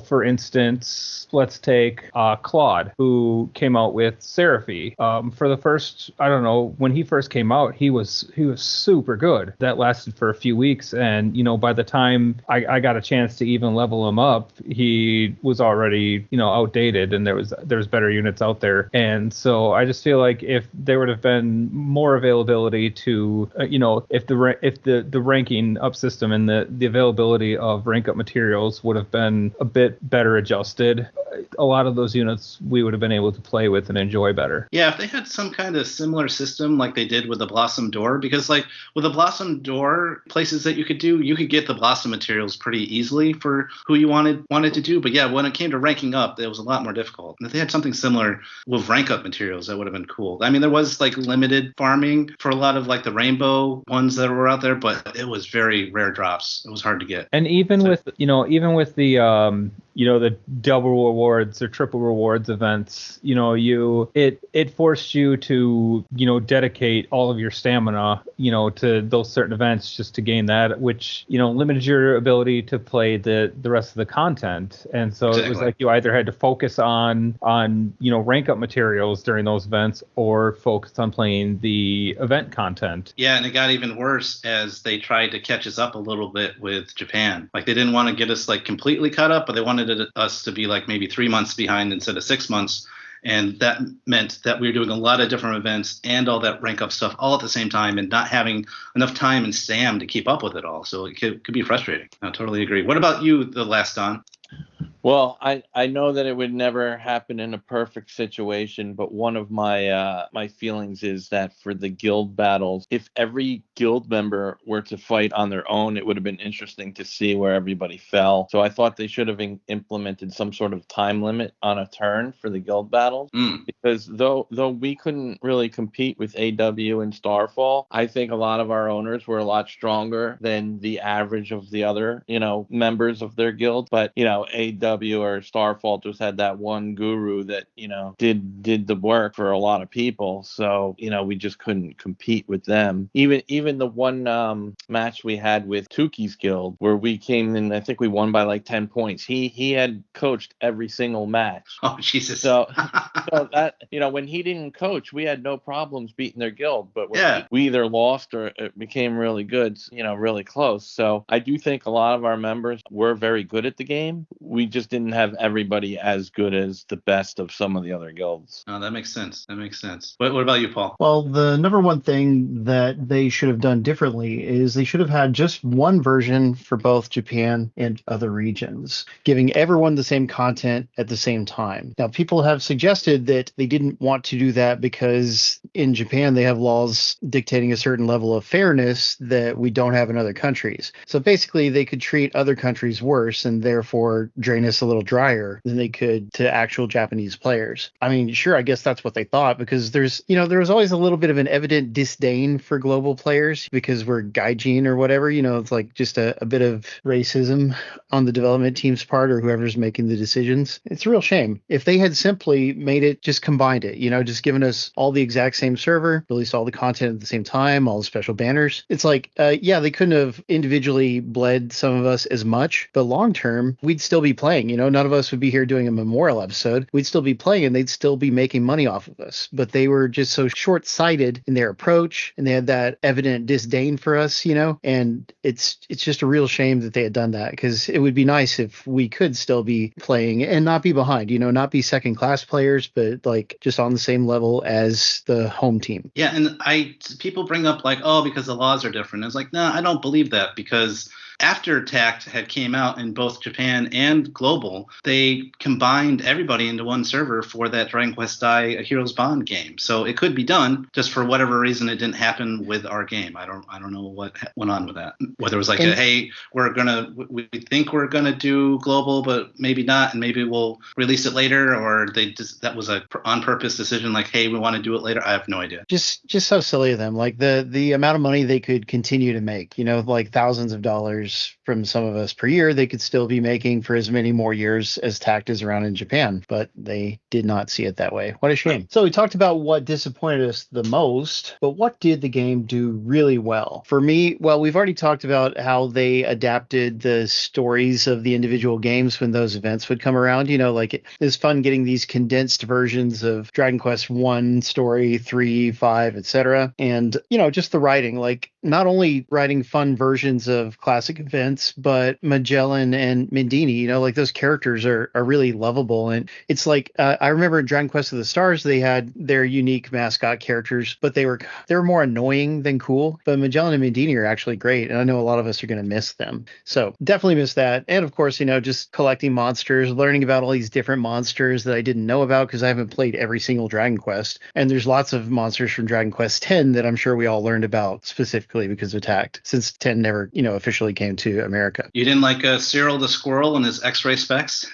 For instance, let's take Claude, who came out with Seraphy. For the first, I don't know, when he first came out, he was super good. That lasted for a few weeks, and by the time I got a chance to even level him up, he was already outdated, and there was better units out there. And so I just feel like if there would have been more availability to if the ranking up system and the availability of rank up materials would have been a bit better adjusted, a lot of those units we would have been able to play with and enjoy better. Yeah, if they had some kind of similar system like they did with the Blossom Door, because like with the Blossom Door places that you could get the Blossom materials pretty easily for who you wanted to do. But yeah, when it came to ranking up, it was a lot more difficult. And if they had something similar with rank up materials, that would have been cool. I mean, there was like limited farming for a lot of like the rainbow ones that were out there, but it was very rare drops. It was hard to get. And even with the the double rewards or triple rewards events, it forced you to dedicate all of your stamina to those certain events just to gain that, which limited your ability to play the rest of the content. And so Exactly. It was like you either had to focus on rank up materials during those events or focus on playing the event content. Yeah, and it got even worse as they tried to catch us up a little bit with Japan. Like they didn't want to get us like completely caught up, but they wanted us to be like maybe 3 months behind instead of 6 months. And that meant that we were doing a lot of different events and all that rank up stuff all at the same time and not having enough time and SAM to keep up with it all. So it could be frustrating. I totally agree. What about you, the last Don? Well, I know that it would never happen in a perfect situation, but one of my my feelings is that for the guild battles, if every guild member were to fight on their own, it would have been interesting to see where everybody fell. So I thought they should have implemented some sort of time limit on a turn for the guild battles, because though we couldn't really compete with AW and Starfall, I think a lot of our owners were a lot stronger than the average of the other members of their guild. But AW or Starfall just had that one guru that did the work for a lot of people, so we just couldn't compete with them. Even the one match we had with Tuki's guild where we came in, I think we won by like 10 points. He had coached every single match. Oh Jesus. So that when he didn't coach, we had no problems beating their guild, but we either lost or it became really good, really close. So I do think a lot of our members were very good at the game. We just didn't have everybody as good as the best of some of the other guilds. Oh, that makes sense. What about you, Paul? Well, the number one thing that they should have done differently is they should have had just one version for both Japan and other regions, giving everyone the same content at the same time. Now, people have suggested that they didn't want to do that because in Japan they have laws dictating a certain level of fairness that we don't have in other countries. So basically they could treat other countries worse and therefore drain us a little drier than they could to actual Japanese players. I mean, sure, I guess that's what they thought, because there's was always a little bit of an evident disdain for global players because we're gaijin or whatever. It's like just a bit of racism on the development team's part or whoever's making the decisions. It's a real shame. If they had simply made it, just combined it, just given us all the exact same server, released all the content at the same time, all the special banners. It's like, they couldn't have individually bled some of us as much, but long term, we'd still be playing. None of us would be here doing a memorial episode. We'd still be playing and they'd still be making money off of us. But they were just so short-sighted in their approach, and they had that evident disdain for us, and it's just a real shame that they had done that, because it would be nice if we could still be playing and not be behind, not be second-class players, but like just on the same level as the home team. Yeah, and people bring up like, oh, because the laws are different. It's like, no, I don't believe that, because after Tact had came out in both Japan and global, they combined everybody into one server for that Dragon Quest Die A Hero's Bond game. So it could be done, just for whatever reason it didn't happen with our game. I don't know what went on with that. Whether it was like, hey, we think we're gonna do global, but maybe not, and maybe we'll release it later, or that was a on purpose decision, like, hey, we want to do it later. I have no idea. Just so silly of them. Like the amount of money they could continue to make, like thousands of dollars orders from some of us per year, they could still be making for as many more years as Tact is around in Japan, but they did not see it that way. What a shame. So we talked about what disappointed us the most, but what did the game do really well? For me, well, we've already talked about how they adapted the stories of the individual games when those events would come around. Like it was fun getting these condensed versions of Dragon Quest 1 story, 3, 5, etc. And, just the writing, like not only writing fun versions of classic events, but Magellan and Mindini, like those characters are really lovable. And it's like, I remember in Dragon Quest of the Stars, they had their unique mascot characters, but they were more annoying than cool. But Magellan and Mindini are actually great. And I know a lot of us are going to miss them. So definitely miss that. And of course, just collecting monsters, learning about all these different monsters that I didn't know about because I haven't played every single Dragon Quest. And there's lots of monsters from Dragon Quest 10 that I'm sure we all learned about specifically because of Tact, since 10 never, officially came to America. You didn't like Cyril the Squirrel and his X-ray specs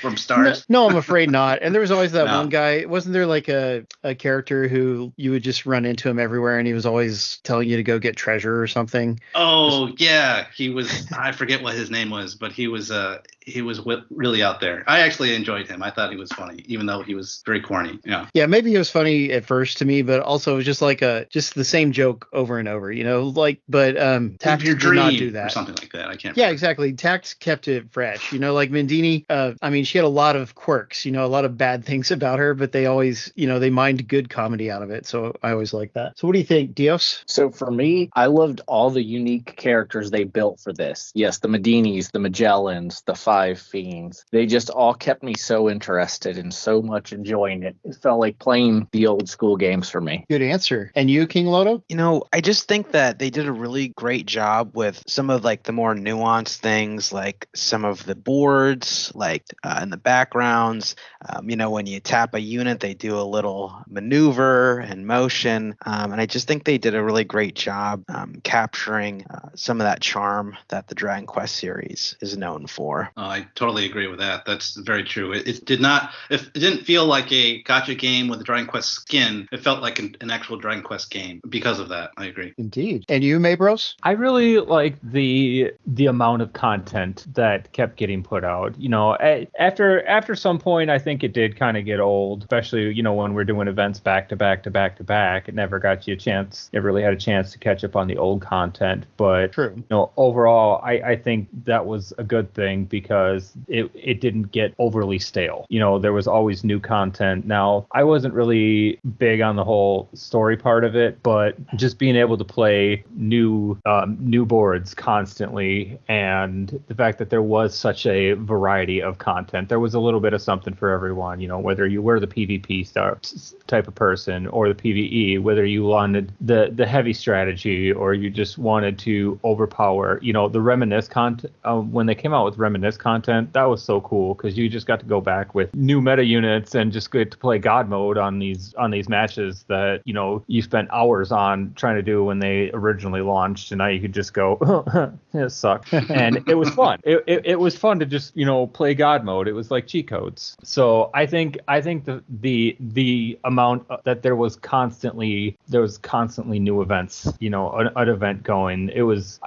from Stars? No, I'm afraid not. And there was always that one guy. Wasn't there like a character who you would just run into him everywhere and he was always telling you to go get treasure or something? Oh, yeah. He was, I forget what his name was, but he was really out there. I actually enjoyed him. I thought he was funny, even though he was very corny. Yeah. Yeah, maybe he was funny at first to me, but also it was just like just the same joke over and over, but Tact did not do that. Or something like that. I can't Yeah, remember. Exactly. Tact kept it fresh. Like Mindini, she had a lot of quirks, a lot of bad things about her, but they always, they mined good comedy out of it. So I always like that. So what do you think, Dios? So for me, I loved all the unique characters they built for this. Yes, the Medinis, the Magellans, the Five Fiends. They just all kept me so interested and so much enjoying it. It felt like playing the old school games for me. Good answer. And you, King Loto? I just think that they did a really great job with some of like the more nuanced things, like some of the boards, like in the backgrounds. When you tap a unit, they do a little maneuver and motion. And I just think they did a really great job capturing some of that charm that the Dragon Quest series is known for. I totally agree with that. That's very true. It didn't feel like a gacha game with a Dragon Quest skin. It felt like an actual Dragon Quest game because of that. I agree. Indeed. And you, Maybros? I really like the amount of content that kept getting put out. After some point, I think it did kind of get old, especially, when we're doing events back to back to back to back. It never got you a chance. It really had a chance to catch up on the old content. But true. Overall, I think that was a good thing because it didn't get overly stale. There was always new content. Now, I wasn't really big on the whole story part of it, but just being able to play new boards constantly, and the fact that there was such a variety of content, there was a little bit of something for everyone. Whether you were the PvP type of person or the PvE, whether you wanted the heavy strategy or you just wanted to overpower. The reminisce content. When they came out with reminisce content, that was so cool because you just got to go back with new meta units and just get to play God mode on these matches that you spent hours on trying to do when they originally launched, and now you could just go, it sucked. And it was fun. It was fun to just play God mode. It was like cheat codes. So I think the amount that there was constantly new events, an event going. It was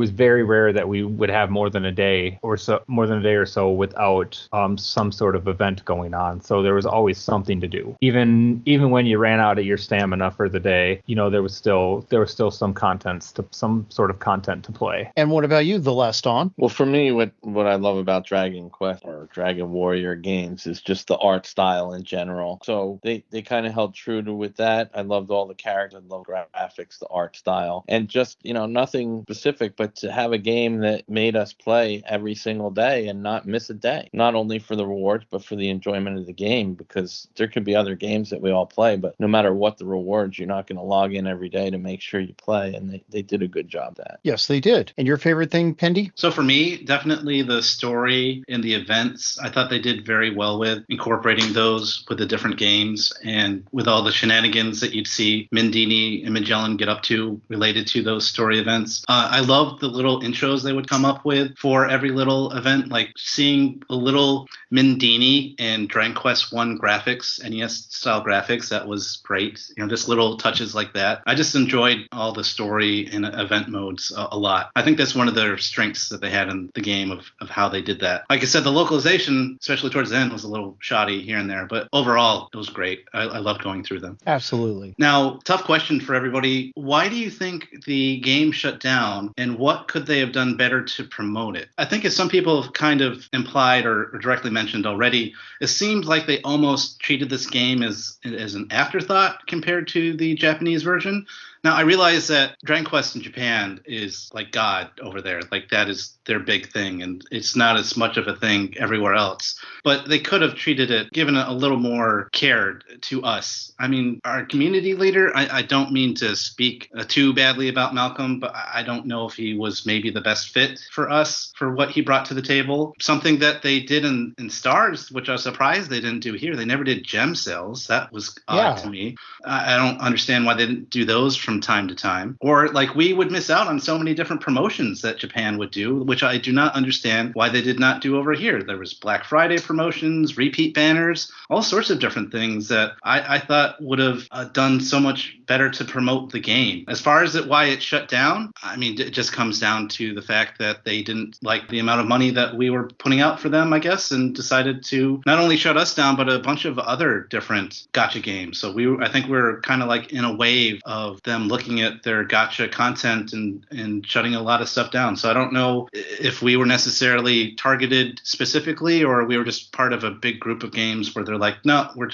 very rare that we would have more than a day or so without some sort of event going on. So there was always something to do. Even when you ran out of your stamina for the day, there was still some sort of content to play. And what about you, the last on? Well, for me, what I love about Dragon Quest or Dragon Warrior games is just the art style in general. So they kind of held true with that. I loved all the characters, I loved graphics, the art style, and just nothing specific, but to have a game that made us play every single day and not miss a day, not only for the rewards but for the enjoyment of the game, because there could be other games that we all play, but no matter what the rewards, you're not going to log in every day to make sure you play, and they did a good job at that. Yes, they did. And your favorite thing, Pendy? So for me, definitely the story and the events. I thought they did very well with incorporating those with the different games and with all the shenanigans that you'd see Mindini and Magellan get up to related to those story events. I loved the little intros they would come up with for every little event event, like seeing a little Mindini and Dragon Quest One graphics, NES style graphics, that was great. Just little touches like that. I just enjoyed all the story and event modes a lot. I think that's one of their strengths that they had in the game of how they did that. Like I said, the localization, especially towards the end, was a little shoddy here and there, but overall, it was great. I loved going through them. Absolutely. Now, tough question for everybody. Why do you think the game shut down, and what could they have done better to promote it? I think, as some people have kind of implied or directly mentioned already, it seemed like they almost treated this game as an afterthought compared to the Japanese version. Now, I realize that Dragon Quest in Japan is like God over there. Like, that is their big thing, and it's not as much of a thing everywhere else. But they could have treated it, given it a little more care to us. I mean, our community leader, I don't mean to speak too badly about Malcolm, but I don't know if he was maybe the best fit for us for what he brought to the table. Something that they did in Stars, which I was surprised they didn't do here. They never did gem sales. That was odd to me. I don't understand why they didn't do those from time to time. Or like, we would miss out on so many different promotions that Japan would do, which I do not understand why they did not do over here. There was Black Friday promotions, repeat banners, all sorts of different things that I thought would have done so much better to promote the game. As far as why it shut down, I mean, it just comes down to the fact that they didn't like the amount of money that we were putting out for them, I guess, and decided to not only shut us down, but a bunch of other different gacha games. So I think we're kind of like in a wave of them looking at their gacha content and shutting a lot of stuff down. So I don't know if we were necessarily targeted specifically, or we were just part of a big group of games where they're like, no, we're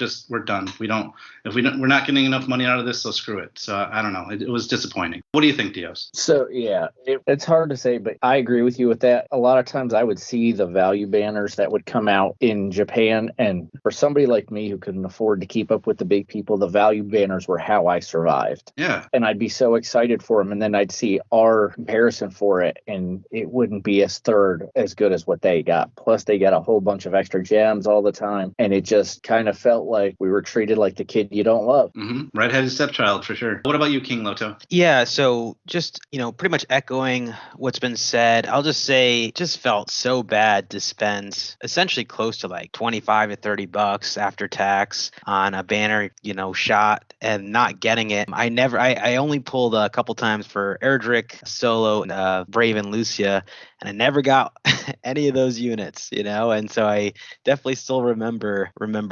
done. We're not getting enough money out of this, so screw it. So I don't know. It was disappointing. What do you think, Dios? So yeah, it's hard to say, but I agree with you with that. A lot of times I would see the value banners that would come out in Japan, and for somebody like me who couldn't afford to keep up with the big people, the value banners were how I survived. Yeah. And I'd be so excited for them, and then I'd see our comparison for it, and it wouldn't be as good as what they got. Plus, they got a whole bunch of extra gems all the time, and it just kind of felt like we were treated like the kid you don't love. Mm-hmm. Redheaded stepchild, for sure. What about you, King Loto? Yeah, so just, pretty much echoing what's been said, I'll just say it just felt so bad to spend essentially close to like 25 to 30 bucks after tax on a banner, shot and not getting it. I only pulled a couple times for Erdrick, Solo, and Brave and Lucia, and I never got any of those units, and so I definitely still remember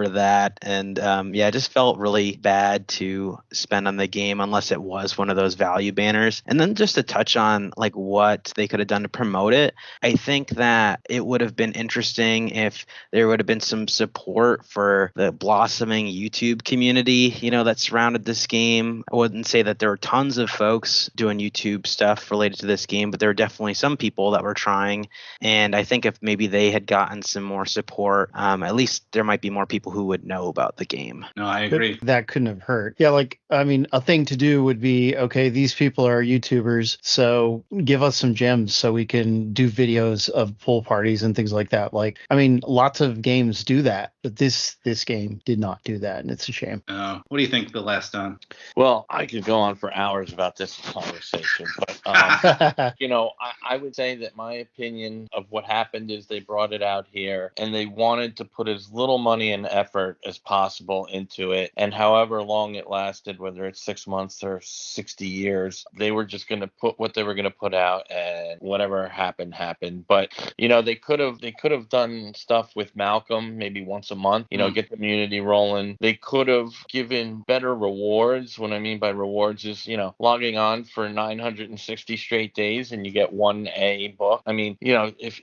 that. And it just felt really bad to spend on the game unless it was one of those value banners. And then just to touch on like what they could have done to promote it, I think that it would have been interesting if there would have been some support for the blossoming YouTube community, that surrounded this game. I wouldn't say that there were tons of folks doing YouTube stuff related to this game, but there were definitely some people that were trying. And I think if maybe they had gotten some more support, at least there might be more people who would know about the game. No, I agree. That couldn't have hurt. Yeah, a thing to do would be, okay, these people are YouTubers, so give us some gems so we can do videos of pool parties and things like that. Lots of games do that, but this game did not do that, and it's a shame. What do you think, the last Don? Well, I could go on for hours about this conversation, but I would say that my opinion of what happened is they brought it out here and they wanted to put as little money and effort as possible into it, and however long it lasted, whether it's 6 months or 60 years, they were just going to put what they were going to put out, and whatever happened. But they could have done stuff with Malcolm maybe once a month, get the community rolling. They could have given better rewards. What I mean by rewards is logging on for 960 straight days and you get one A book. I mean, if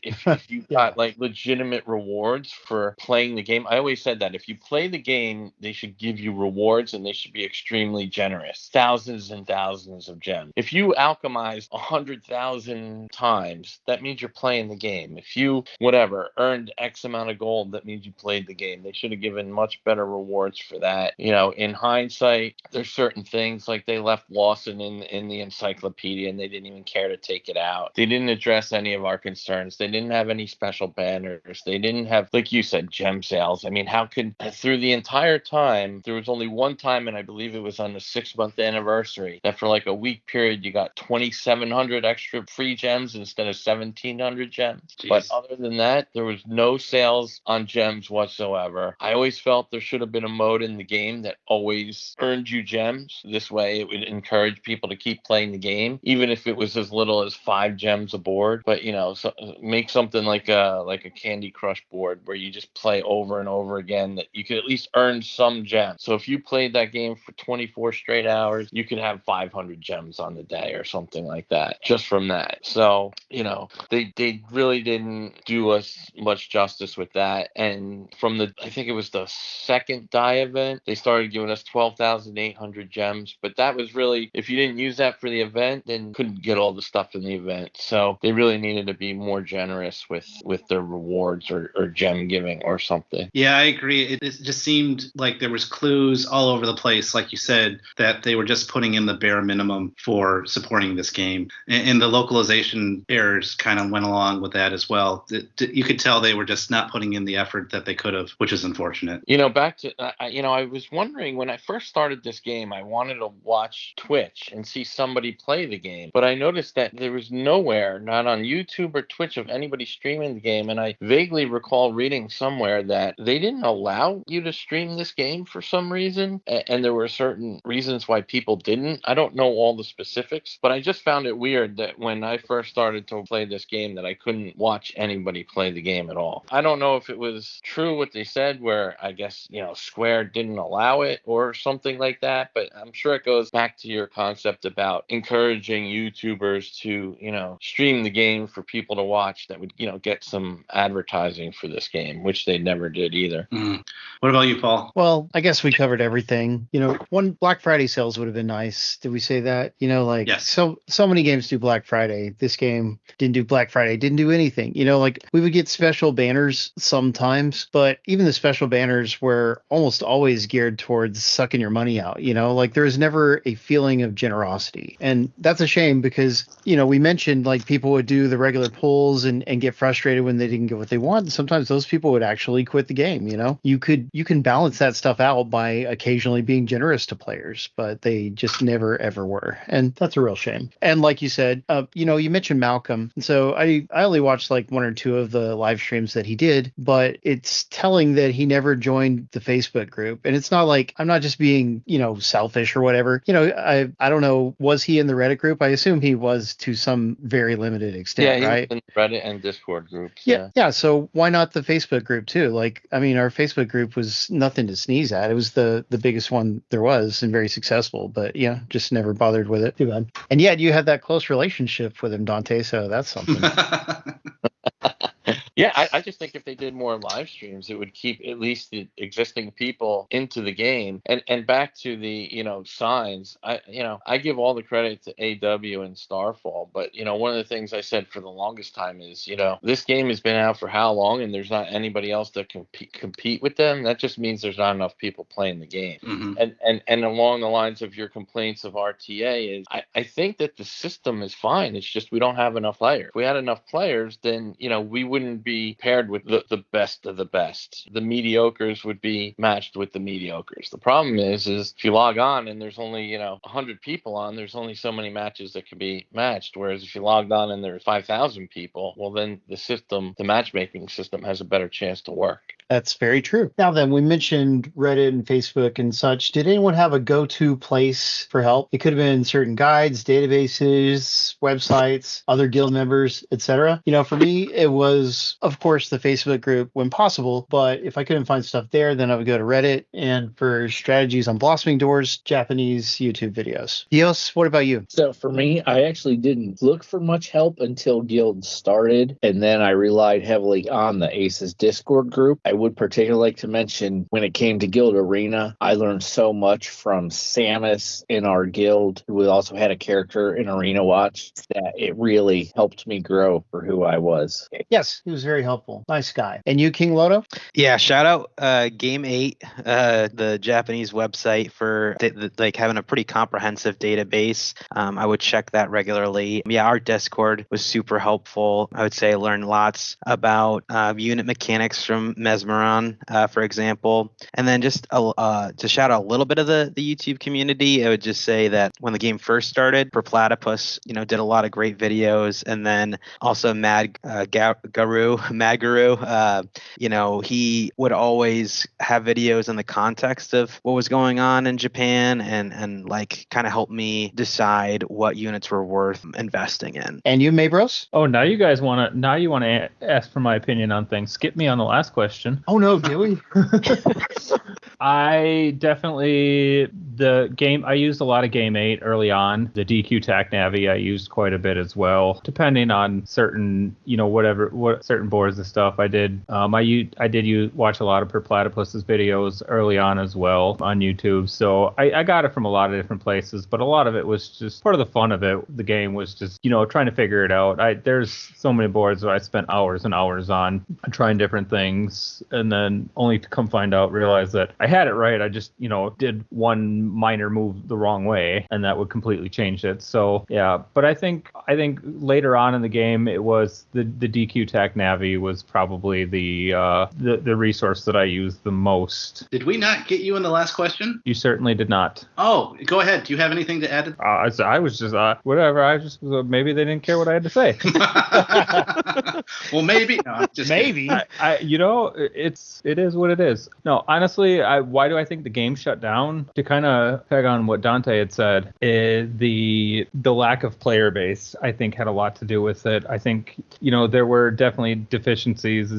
you got like legitimate rewards for playing the game. I always said that if you play the game, they should give you rewards and they should be extremely generous. Thousands and thousands of gems. If you alchemize 100,000 times, that means you're playing the game. If you earned X amount of gold, that means you played the game. They should have given much better rewards for that. In hindsight, there's certain things like they left Lawson in the encyclopedia, and they didn't even care to take it out. They didn't address any of our concerns. They didn't have any special banners. They didn't have, like you said, gem sales. I mean, how could, through the entire time, there was only one time, and I believe it was on the 6-month anniversary, that for like a week period, you got 2,700 extra free gems instead of 1,700 gems. Jeez. But other than that, there was no sales on gems whatsoever. I always felt there should have been a mode in the game that always earned you gems. This way, it would encourage people to keep playing the game, even if it was as little as 5 gems a board. But so make something like a Candy Crush board where you just play over and over again, that you could at least earn some gems. So if you played that game for 24 straight hours, you could have 500 gems on the day or something like that, just from that. So they really didn't do us much justice with that. And from I think it was the second die event, they started giving us 12,800 gems. But that was really, if you didn't use that for the event, then couldn't get all the stuff in the event. So they really needed to be more generous with their rewards or gem giving or something. Yeah, I agree. It just seemed like there was clues all over the place, like you said, that they were just putting in the bare minimum for supporting this game. And the localization errors kind of went along with that as well. You could tell they were just not putting in the effort that they could have, which is unfortunate. Back to, I was wondering when I first started this game, I wanted to watch Twitch and see somebody play the game. But I noticed that there was nowhere, not on YouTube or Twitch, of anybody streaming the game. And I vaguely recall reading somewhere that they didn't allow you to stream this game for some reason. And there were certain reasons why people didn't. I don't know all the specifics, but I just found it weird that when I first started to play this game that I couldn't watch anybody play the game at all. I don't know if it was true what they said, where I guess, Square didn't allow it or something like that, but I'm sure it goes back to your concept about encouraging YouTubers to, stream the game for people to watch that would, get some advertising for this game, which they never did either. What about you, Paul? Well, I guess we covered everything. One Black Friday sales would have been nice. Did we say that? Yes. So many games do Black Friday. This game didn't do Black Friday, didn't do anything. We would get special banners sometimes, but even the special banners were almost always geared towards sucking your money out. There was never a feeling of generosity. And that's a shame because, we mentioned like people would do the regular pulls and get frustrated when they didn't get what they want. Sometimes those people would actually quit the game. You can balance that stuff out by occasionally being generous to players, but they just never ever were. And that's a real shame. And like you said, you mentioned Malcolm. And so I only watched like 1 or 2 of the live streams that he did, but it's telling that he never joined the Facebook group. And it's not like, I'm not just being, selfish or whatever. I don't know, was he in the Reddit group? I assume he was to some very limited extent, right? In Reddit and Discord groups. Yeah. So why not the Facebook group too? Our Facebook group was nothing to sneeze at. It was the biggest one there was and very successful, but just never bothered with it. Too bad. And yet you had that close relationship with him, Dante. So that's something. Yeah, I just think if they did more live streams, it would keep at least the existing people into the game. And back to the, signs, I give all the credit to AW and Starfall. But, one of the things I said for the longest time is, this game has been out for how long and there's not anybody else that can compete with them. That just means there's not enough people playing the game. Mm-hmm. And along the lines of your complaints of RTA is I think that the system is fine. It's just we don't have enough players. If we had enough players, then, we wouldn't be paired with the best of the best. The mediocres would be matched with the mediocres. The problem is if you log on and there's only 100 people on, there's only so many matches that can be matched. Whereas if you logged on and there's 5,000 people, well then the matchmaking system has a better chance to work. That's very true. Now then, we mentioned Reddit and Facebook and such. Did anyone have a go-to place for help? It could have been certain guides, databases, websites, other guild members, etc. For me, it was, of course, the Facebook group when possible. But if I couldn't find stuff there, then I would go to Reddit. And for strategies on blossoming doors, Japanese YouTube videos. Dios, what about you? So for me, I actually didn't look for much help until Guild started. And then I relied heavily on the Aces Discord group. I would particularly like to mention when it came to Guild Arena, I learned so much from Samus in our guild, who also had a character in Arena Watch, that it really helped me grow for who I was. Yes, he was very helpful. Nice guy. And you, King Loto? Yeah, shout out Game 8, the Japanese website for like having a pretty comprehensive database. I would check that regularly. Yeah, our Discord was super helpful. I would say I learned lots about unit mechanics from Mesmeron, for example. And then just to shout out a little bit of the YouTube community, I would just say that when the game first started, for Platypus, did a lot of great videos. And then also Maguru, he would always have videos in the context of what was going on in Japan and like kind of help me decide what units were worth investing in. And you, Maybros? Oh, now you want to ask for my opinion on things. Skip me on the last question. Oh no, do we? I definitely I used a lot of Game 8 early on. The DQ Tact Navi I used quite a bit as well, depending on certain certain boards and stuff. I did watch a lot of Per Platypus's videos early on as well on YouTube. So I got it from a lot of different places, but a lot of it was just part of the fun of it. The game was just trying to figure it out. There's so many boards that I spent hours and hours on trying different things, and then only to come realize that I had it right. I just did one minor move the wrong way, and that would completely change it. So yeah, but I think later on in the game, it was the DQ Tac Navi was probably the resource that I used the most. Did we not get you in the last question? You certainly did not. Oh, go ahead. Do you have anything to add? I was just whatever. I just maybe they didn't care what I had to say. Well, maybe. No, just maybe. It is what it is. No, honestly, why do I think the game shut down? To kind of peg on what Dante had said, the lack of player base, I think, had a lot to do with it. I think there were definitely deficiencies,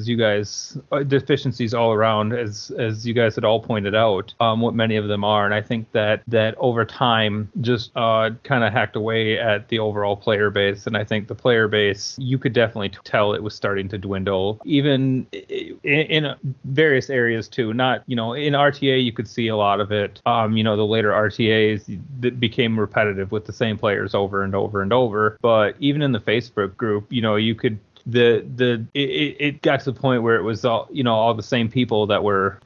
deficiencies all around, as you guys had all pointed out, what many of them are, and I think that over time just kind of hacked away at the overall player base, and I think the player base, you could definitely tell it was starting to dwindle, even in various areas too. Not in RTA you could see a lot of it. The later RTAs that became repetitive with the same players over and over and over. But even in the Facebook group, you could it got to the point where it was all the same people that were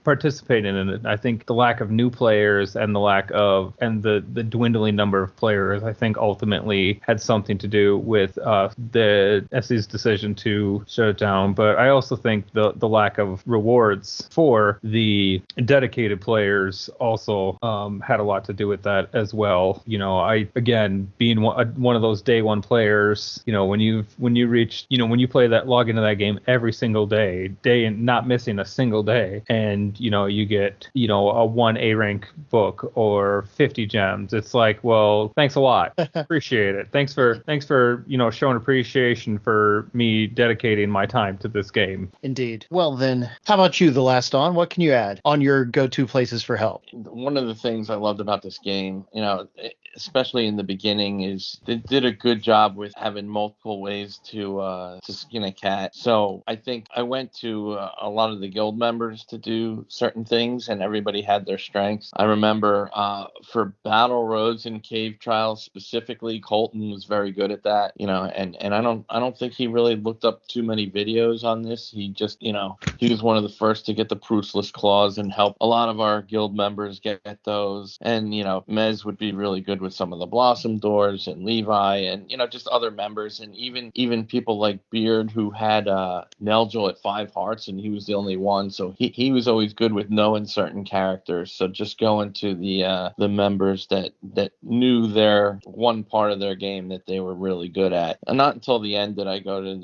participating in it. I think the lack of new players and the dwindling number of players, I think, ultimately had something to do with the SE's decision to shut it down. But I also think the lack of rewards for the dedicated players also had a lot to do with that as well. I, again, being one of those day one players, when you reach, when you log into that game every single day and not missing a single day, and you get a 1 A rank book or 50 gems, it's like, well, thanks a lot, appreciate it, thanks for showing appreciation for me dedicating my time to this game. Indeed. Well then, how about you, The Last On? What can you add on your go-to places for help? One of the things I loved about this game, especially in the beginning, is they did a good job with having multiple ways to skin a cat. So I think I went to a lot of the guild members to do certain things, and everybody had their strengths. I remember for battle roads and cave trials specifically, Colton was very good at that. And I don't think he really looked up too many videos on this. He just he was one of the first to get the Proofless Claws and help a lot of our guild members get those. And Mez would be really good with some of the Blossom Doors, and Levi, and just other members, and even people like Beard, who had Nelgel at 5 hearts, and he was the only one, so he was always good with knowing certain characters. So just going to the members that knew their one part of their game that they were really good at. And not until the end did I go to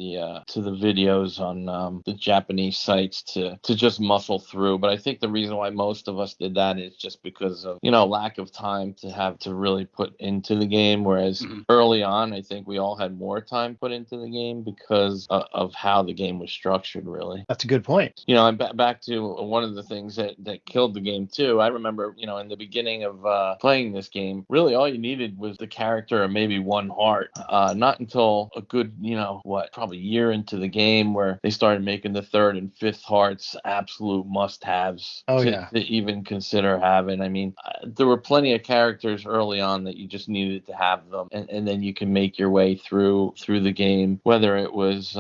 the videos on the Japanese sites to just muscle through. But I think the reason why most of us did that is just because of lack of time to really put into the game, whereas early on I think we all had more time put into the game because of how the game was structured, really. That's a good point. You know, and back to one of the things that killed the game too. I remember, you know, in the beginning of playing this game, really all you needed was the character and maybe one heart. Not until a good, you know, probably year into the game where they started making the third and fifth hearts absolute must-haves to even consider having. I mean, there were plenty of characters early on that you just needed to have them, and then you can make your way through the game, whether it was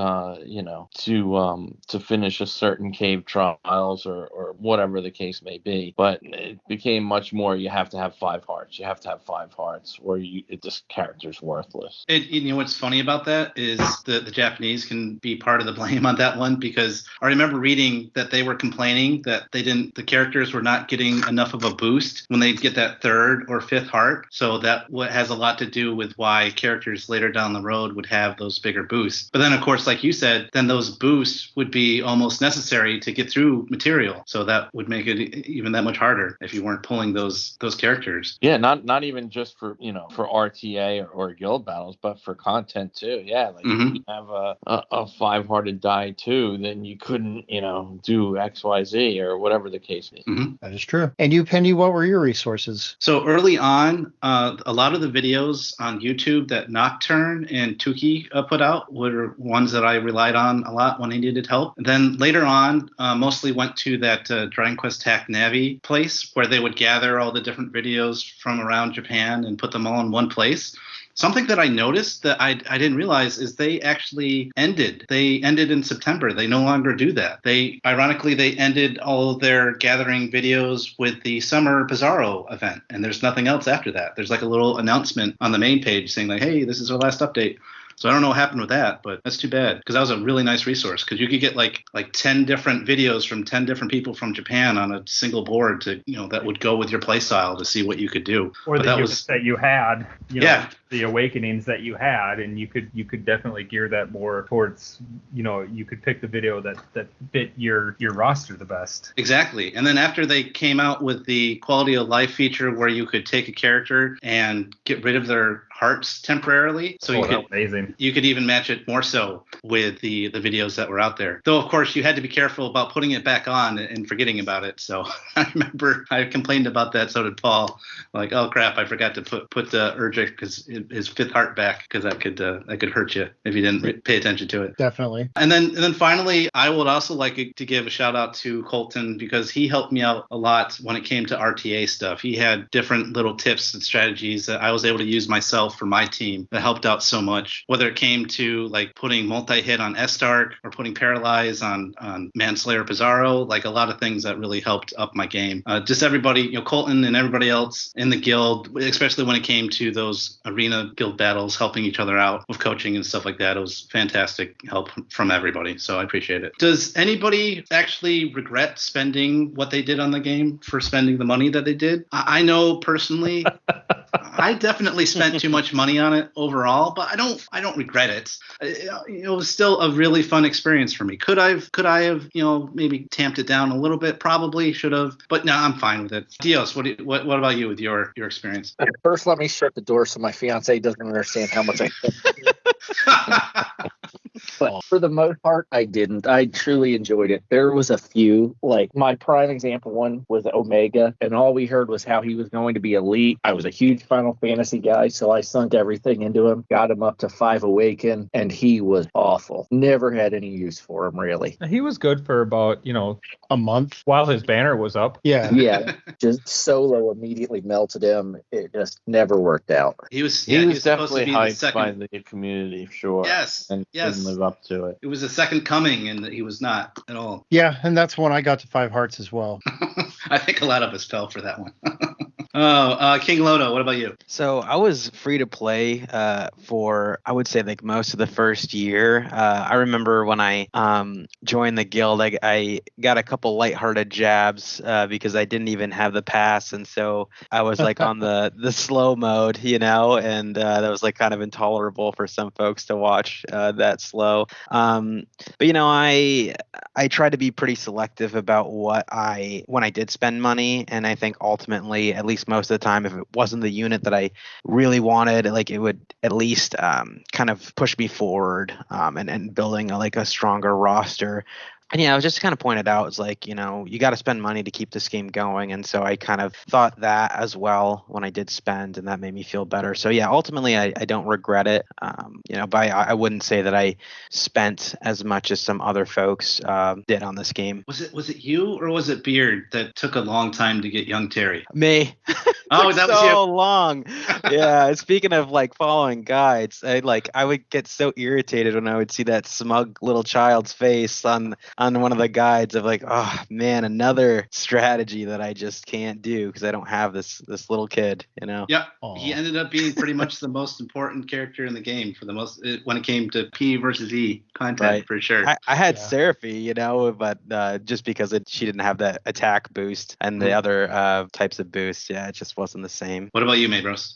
you know, to finish a certain cave trials or whatever the case may be. But it became much more, you have to have 5 hearts. You have to have 5 hearts, or this character's wortherless. You know what's funny about that is the Japanese can be part of the blame on that one, because I remember reading that they were complaining that the characters were not getting enough of a boost when they get that 3rd or 5th heart. So that has a lot to do with why characters later down the road would have those bigger boosts. But then, of course, like you said, then those boosts would be almost necessary to get through material. So that would make it even that much harder if you weren't pulling those characters. Yeah, not even just for, you know, for RTA or guild battles, but for content too. Yeah, like if you have a 5-hearted die too, then you couldn't, you know, do XYZ or whatever the case may be. That is true. And you, Pendy, what were your resources? So early on, a lot of the videos on YouTube that Nocturne and Tuki put out were ones that I relied on a lot when I needed help. And then later on, mostly went to that Dragon Quest Tact Navi place where they would gather all the different videos from around Japan and put them all in one place. Something that I noticed that I didn't realize is they actually ended. They ended in September. They no longer do that. They ended all of their gathering videos with the Summer Pizarro event, and there's nothing else after that. There's like a little announcement on the main page saying like, hey, this is our last update. So I don't know what happened with that, but that's too bad, because that was a really nice resource, because you could get like 10 different videos from 10 different people from Japan on a single board to, you know, that would go with your play style to see what you could do. Or but the units that you had, you know, the awakenings that you had, and you could definitely gear that more towards, you know, you could pick the video that fit your roster the best. Exactly. And then after they came out with the quality of life feature where you could take a character and get rid of their hearts temporarily, so you could even match it more so with the videos that were out there. Though, of course, you had to be careful about putting it back on and forgetting about it. So I remember I complained about that. So did Paul. Like, oh crap, I forgot to put the Urgic, his 5th heart back, because that could hurt you if you didn't pay attention to it. Definitely. And then finally, I would also like to give a shout out to Colton, because he helped me out a lot when it came to RTA stuff. He had different little tips and strategies that I was able to use myself for my team that helped out so much, whether it came to like putting multi-hit on S-Dark or putting Paralyze on Manslayer Pizarro, like a lot of things that really helped up my game. Just everybody, you know, Colton and everybody else in the guild, especially when it came to those arena guild battles, helping each other out with coaching and stuff like that. It was fantastic help from everybody. So I appreciate it. Does anybody actually regret spending what they did on the game for spending the money that they did? I know personally, I definitely spent too much money on it overall, but I don't regret it. It was still a really fun experience for me. Could I have, you know, maybe tamped it down a little bit? Probably should have, but no, I'm fine with it. Dios, what about you with your experience? First, let me shut the door so my fiance doesn't understand how much I But for the most part, I didn't. I truly enjoyed it. There was a few, like my prime example one was Omega, and all we heard was how he was going to be elite. I was a huge Final Fantasy guy, so I sunk everything into him, got him up to 5 Awaken, and he was awful. Never had any use for him, really. He was good for about, you know, a month while his banner was up. Yeah. Just solo immediately melted him. It just never worked out. He was definitely hyped by the community, sure. Yes. And didn't live up to it. It was a second coming, and he was not at all. Yeah, and that's when I got to 5 hearts as well. I think a lot of us fell for that one. King Lodo, what about you? So I was free to play for, I would say, like most of the first year. I remember when I joined the guild, I got a couple lighthearted jabs because I didn't even have the pass, and so I was like on the slow mode, you know, and that was like kind of intolerable for some folks to watch that slow. But you know, I tried to be pretty selective about when I did spend money, and I think ultimately, at least least most of the time, if it wasn't the unit that I really wanted, like it would at least kind of push me forward and building a stronger roster. And yeah, I was just kind of pointed out, it's like, you got to spend money to keep this game going. And so I kind of thought that as well when I did spend, and that made me feel better. So yeah, ultimately I don't regret it. But I wouldn't say that I spent as much as some other folks did on this game. Was it you or was it Beard that took a long time to get young Terry? Me. Oh, that was so you. long. Yeah. Speaking of following guides, I would get so irritated when I would see that smug little child's face on one of the guides of oh man, another strategy that I just can't do because I don't have this little kid, Yeah. He ended up being pretty much the most important character in the game for the most when it came to P versus E content, right. For sure. I had Seraphie, but just because she didn't have that attack boost and the other types of boosts, it just wasn't the same. What about you, Maybros?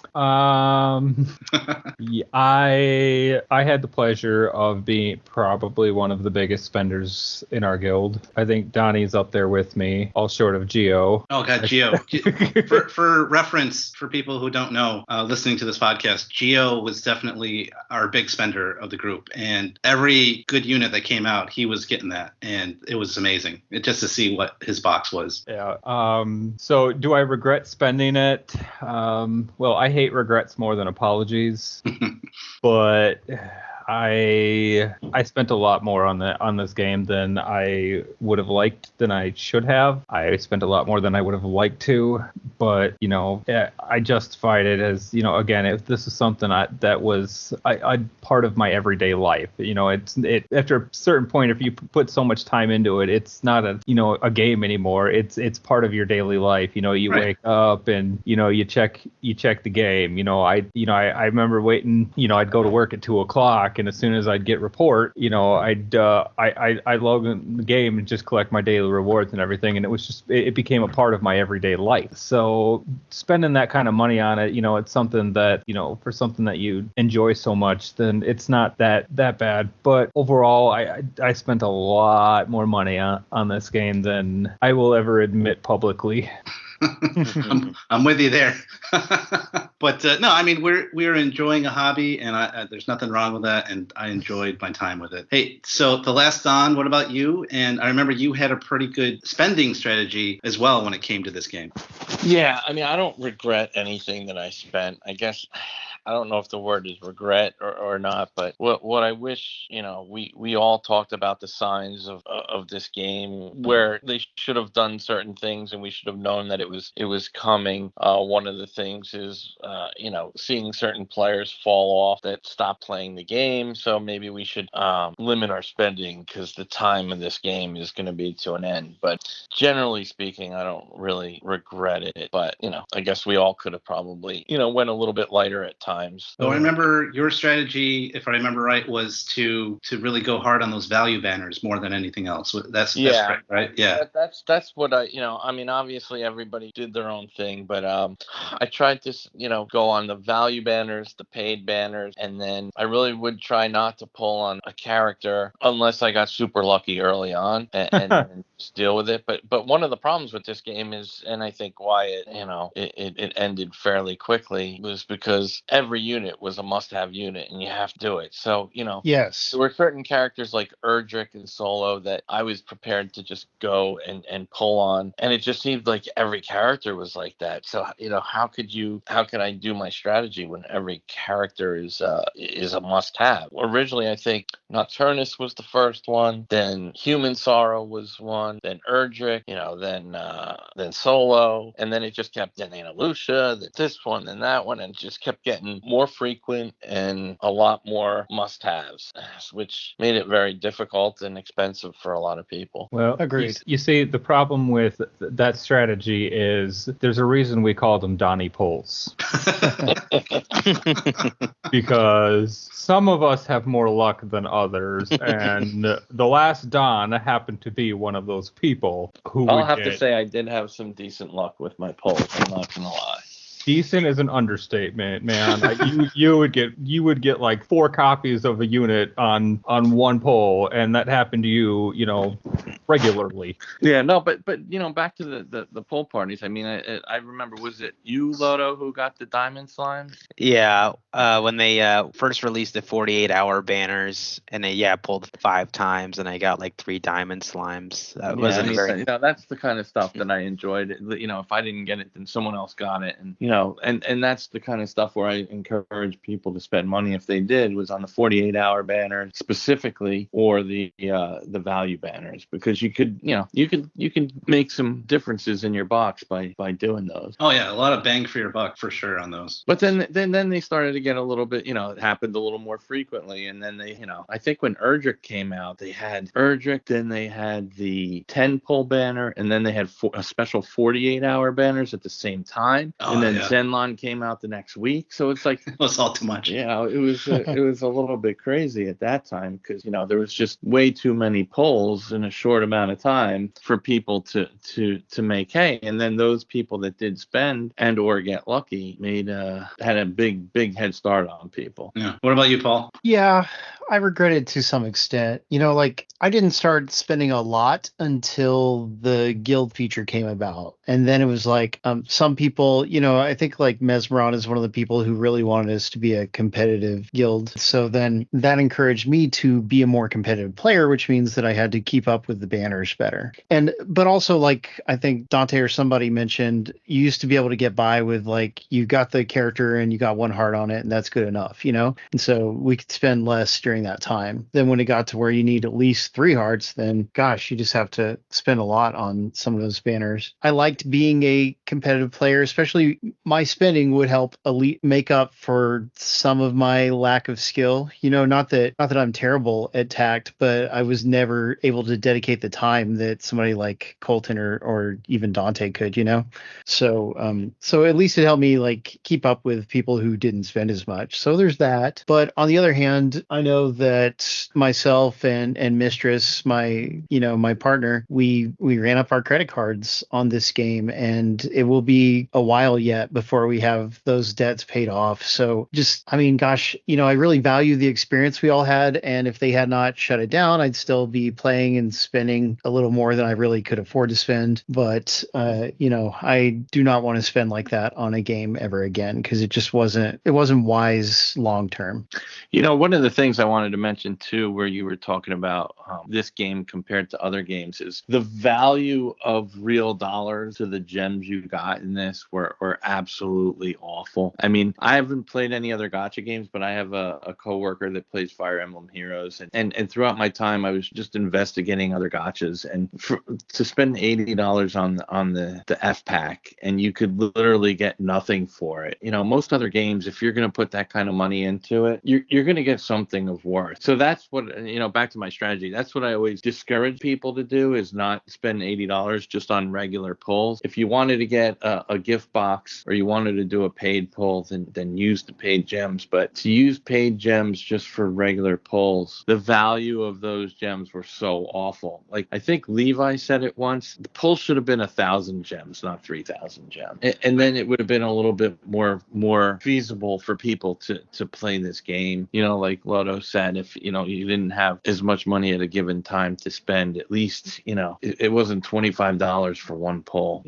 Yeah, I had the pleasure of being probably one of the biggest spenders in our guild. I think Donnie's up there with me, all short of Geo. Oh God, Geo. for reference, for people who don't know, listening to this podcast, Geo was definitely our big spender of the group, and every good unit that came out, he was getting that, and it was amazing. Just to see what his box was. Yeah. So do I regret spending it? Well, I hate regrets more than apologies, but I spent a lot more on this game than I would have liked, than I should have. I spent a lot more than I would have liked to, but I justified it as again, if this is something that was part of my everyday life. It after a certain point, if you put so much time into it, it's not a game anymore. It's part of your daily life. You right. Wake up and you check the game. I remember waiting. I'd go to work at 2:00. And as soon as I'd get report, I'd log in the game and just collect my daily rewards and everything. And it was it became a part of my everyday life. So spending that kind of money on it, it's something that, for something that you enjoy so much, then it's not that bad. But overall, I spent a lot more money on this game than I will ever admit publicly. I'm with you there. But no, I mean, we're enjoying a hobby, and there's nothing wrong with that, and I enjoyed my time with it. Hey, so the last Don, what about you? And I remember you had a pretty good spending strategy as well when it came to this game. Yeah, I mean, I don't regret anything that I spent. I guess I don't know if the word is regret or not, but what I wish, we all talked about the signs of this game where they should have done certain things and we should have known that it was coming. One of the things is, seeing certain players fall off that stop playing the game. So maybe we should limit our spending because the time of this game is going to be to an end. But generally speaking, I don't really regret it. But, I guess we all could have probably, went a little bit lighter at times. So I remember your strategy, if I remember right, was to really go hard on those value banners more than anything else. That's right? Yeah. That's what I mean, obviously everybody did their own thing, but I tried to, go on the value banners, the paid banners, and then I really would try not to pull on a character unless I got super lucky early on and just deal with it. But one of the problems with this game is, and I think why it ended fairly quickly, was because every unit was a must-have unit and you have to do it. So, yes, there were certain characters like Erdrick and Solo that I was prepared to just go and pull on, and it just seemed like every character was like that. So, how can I do my strategy when every character is a must-have? Originally, I think Nocturnus was the first one, then Human Sorrow was one, then Erdrick, then Solo, and then it just kept, then Ana Lucia, then this one, then that one, and just kept getting more frequent and a lot more must-haves, which made it very difficult and expensive for a lot of people. Well, agreed. You see, the problem with that strategy is there's a reason we call them Donnie pulls. Because some of us have more luck than others, and the last Don happened to be one of those people who I'll have to say I did have some decent luck with my pulls, I'm not gonna lie. Decent is an understatement, man. Like, you would get like 4 copies of a unit on one pull, and that happened to you, regularly. Yeah, no, but back to the poll parties. I mean, I remember, was it you, Loto, who got the diamond slimes? Yeah, when they first released the 48-hour banners, and they pulled 5 times, and I got like 3 diamond slimes. That wasn't very. That's the kind of stuff that I enjoyed. If I didn't get it, then someone else got it, and that's the kind of stuff where I encourage people to spend money if they did, was on the 48-hour banner specifically, or the value banners, because you could make some differences in your box by doing those. Oh yeah, a lot of bang for your buck for sure on those. But then they started to get a little bit, it happened a little more frequently. And then they, I think when Erdrick came out, they had Erdrick, then they had the 10 pull banner, and then they had a special 48-hour banners at the same time. And then Zenlon came out the next week. So it's like, it was all too much. Yeah, it was a little bit crazy at that time, because there was just way too many pulls in a short amount of time for people to make hay. And then those people that did spend and or get lucky had a big head start on people. Yeah. What about you, Paul? Yeah, I regret it to some extent. I didn't start spending a lot until the guild feature came about. And then it was like some people, I think like Mesmeron is one of the people who really wanted us to be a competitive guild. So then that encouraged me to be a more competitive player, which means that I had to keep up with the banners better. But also, like, I think Dante or somebody mentioned, you used to be able to get by with, like, you got the character and you got 1 heart on it, and that's good enough, And so we could spend less during that time. Then when it got to where you need at least 3 hearts, then gosh, you just have to spend a lot on some of those banners. I liked being a competitive player, especially my spending would help elite make up for some of my lack of skill. Not that I'm terrible at tact, but I was never able to dedicate the time that somebody like Colton or even Dante could, So at least it helped me like keep up with people who didn't spend as much. So there's that. But on the other hand, I know that myself and Mistress, my partner, we ran up our credit cards on this game, and it will be a while yet before we have those debts paid off. So I really value the experience we all had, and if they had not shut it down, I'd still be playing and spending a little more than I really could afford to spend. But I do not want to spend like that on a game ever again, because it wasn't wise long term. One of the things I wanted to mention too, where you were talking about this game compared to other games, is the value of real dollars to the gems you got in this were absolutely awful. I mean, I haven't played any other gacha games, but I have a coworker that plays Fire Emblem Heroes, and throughout my time, I was just investigating other gachas, and to spend $80 on the F pack, and you could literally get nothing for it. Most other games, if you're going to put that kind of money into it, you're going to get something of worth. So that's what, back to my strategy, that's what I always discourage people to do, is not spend $80 just on regular pulls. If you wanted to get a gift box, or you wanted to do a paid pull, then use the paid gems. But to use paid gems just for regular pulls, the value of those gems were so awful. Like, I think Levi said it once, the pull should have been 1,000 gems, not 3,000 gems. And then it would have been a little bit more feasible for people to play this game. Like Loto said, if you didn't have as much money at a given time to spend, at least it wasn't $25 for 1 pull.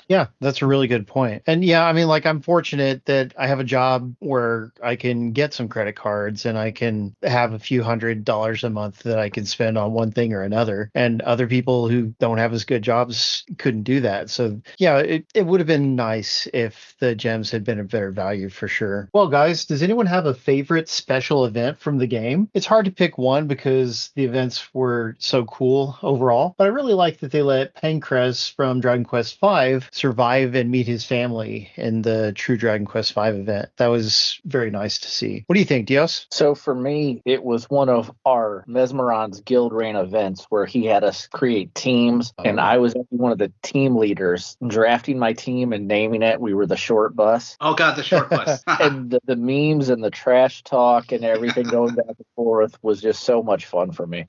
Yeah, that's a really good point. And yeah, I'm fortunate that I have a job where I can get some credit cards, and I can have a few $100s a month that I can spend on one thing or another. And other people who don't have as good jobs couldn't do that. So yeah, it would have been nice if the gems had been a better value for sure. Well, guys, does anyone have a favorite special event from the game? It's hard to pick one because the events were so cool overall, but I really like that they let Pancrase from Dragon Quest V survive and meet his family in the true Dragon Quest V event. That was very nice to see. What do you think, Dios? So for me, it was one of our Mesmeron's Guild Reign events where he had us create teams, and I was one of the team leaders, drafting my team and naming it. We were the short bus. Oh God, the short bus. And the memes and the trash talk and everything going back and forth was just so much fun for me.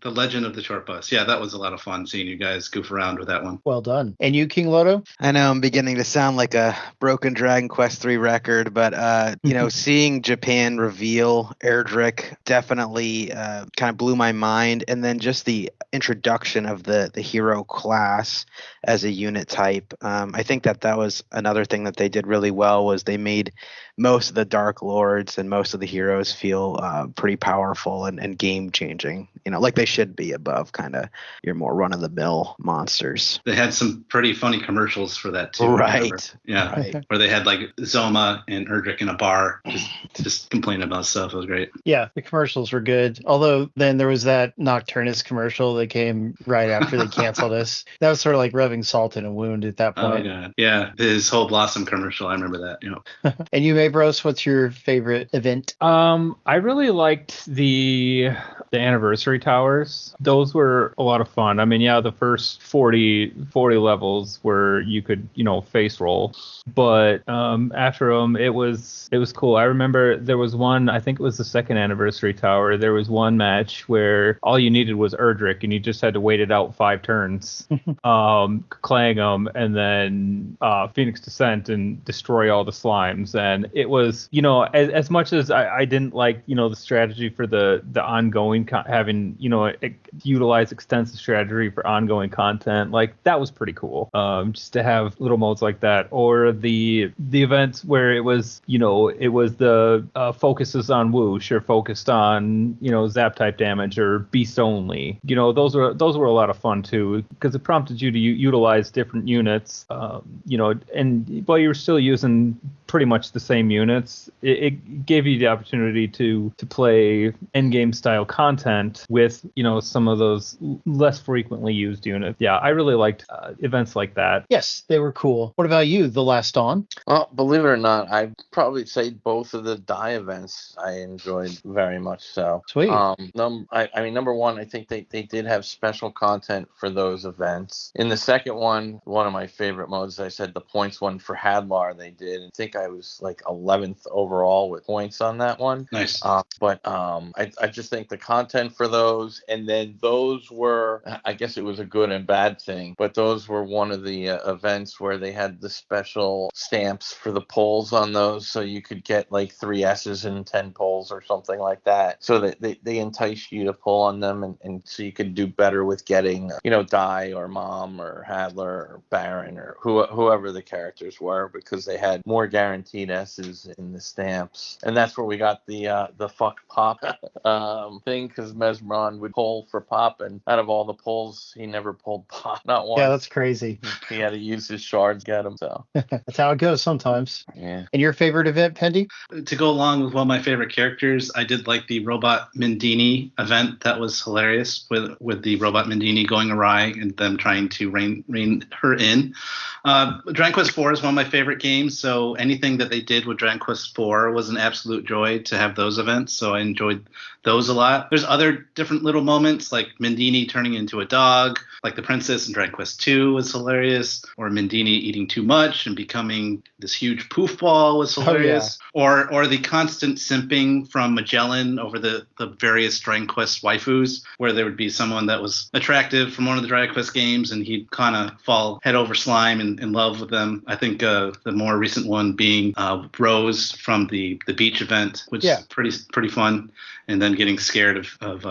The Legend of the Short Bus. Yeah, that was a lot of fun seeing you guys goof around with that one. Well done. And you, King Loto? I know I'm beginning to sound like a broken Dragon Quest 3 record, but seeing Japan reveal Erdrick definitely kind of blew my mind, and then just the introduction of the hero class as a unit type. I think that was another thing that they did really well, was they made most of the Dark Lords and most of the heroes feel pretty powerful and game changing, like they should be above kind of your more run of the mill monsters. They had some pretty funny commercials for that too. Right. Yeah. Right. Where they had like Zoma and Erdrick in a bar just complaining about stuff. It was great. Yeah, the commercials were good. Although then there was that Nocturnus commercial that came right after they canceled us. That was sort of like rubbing salt in a wound at that point. Oh god. Yeah. His whole Blossom commercial. I remember that. And you, Mabros, what's your favorite event? I really liked the anniversary towers. Those were a lot of fun. I mean, yeah, the first 40 levels where you could, face roll, but after them it was cool. I remember there was one, I think it was the second anniversary tower. There was one match where all you needed was Erdrick and you just had to wait it out 5 turns, clang them, and then Phoenix Descent and destroy all the slimes. And it was, as much as I didn't like, the strategy for the ongoing having, utilize extensive strategy for ongoing content, like that was pretty cool. Just to have little modes like that, or the events where it was, the focuses on whoosh or focused on, zap type damage or beast only. Those were a lot of fun too, because it prompted you to utilize different units, and while you were still using pretty much the same units, it gave you the opportunity to play endgame style content with, some of those less frequently used units. Yeah, I really liked events like that. Yes, they were cool. What about you, The Last Dawn? Well, believe it or not, I'd probably say both of the die events I enjoyed very much so. Sweet. Number one, I think they did have special content for those events. In the second one of my favorite modes, I said the points one for Hadlar they did. I think I was like 11th overall with points on that one. Nice. I just think the content for those, and then those were, I guess it was a good and bad thing, but those were one of the events where they had the special stamps for the polls on those, so you could get like 3 S's and 10 polls or something like that, so that they entice you to pull on them, and so you could do better with getting, Die or Mom or Hadler or Baron or whoever the characters were, because they had more guaranteed S's in the stamps. And that's where we got the fuck Pop thing, because Mesmeron would pull for Pop, and out of all the pulls, he never pulled Pop, not once. Yeah, that's crazy. He had to use his shards to get him, so. That's how it goes sometimes. Yeah. And your favorite event, Pendy? To go along with one of my favorite characters, I did like the Robot Mindini event. That was hilarious, with the Robot Mindini going awry and them trying to rein her in. Dragon Quest IV is one of my favorite games, so anything that they did with Dragon Quest IV was an absolute joy to have those events, so I enjoyed those a lot. There's other different little moments, like Mindini turning into a dog, like the princess in Dragon Quest II was hilarious, or Mindini eating too much and becoming this huge poof ball was hilarious, or the constant simping from Magellan over the various Dragon Quest waifus, where there would be someone that was attractive from one of the Dragon Quest games, and he'd kind of fall head over slime in love with them. I think the more recent one being Rose from the beach event, which is pretty fun, and then getting scared of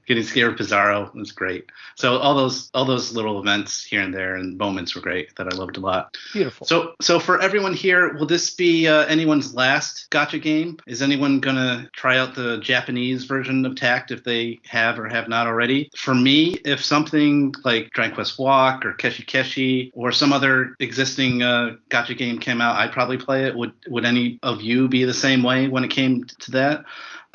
getting scared of Pizarro was great. So all those little events here and there and moments were great that I loved a lot. Beautiful. So for everyone here, will this be anyone's last gacha game? Is anyone gonna try out the Japanese version of Tact if they have or have not already? For me, if something like Dragon Quest Walk or Keshi Keshi or some other existing gacha game came out, I'd probably play it. Would any of you be the same way when it came to that?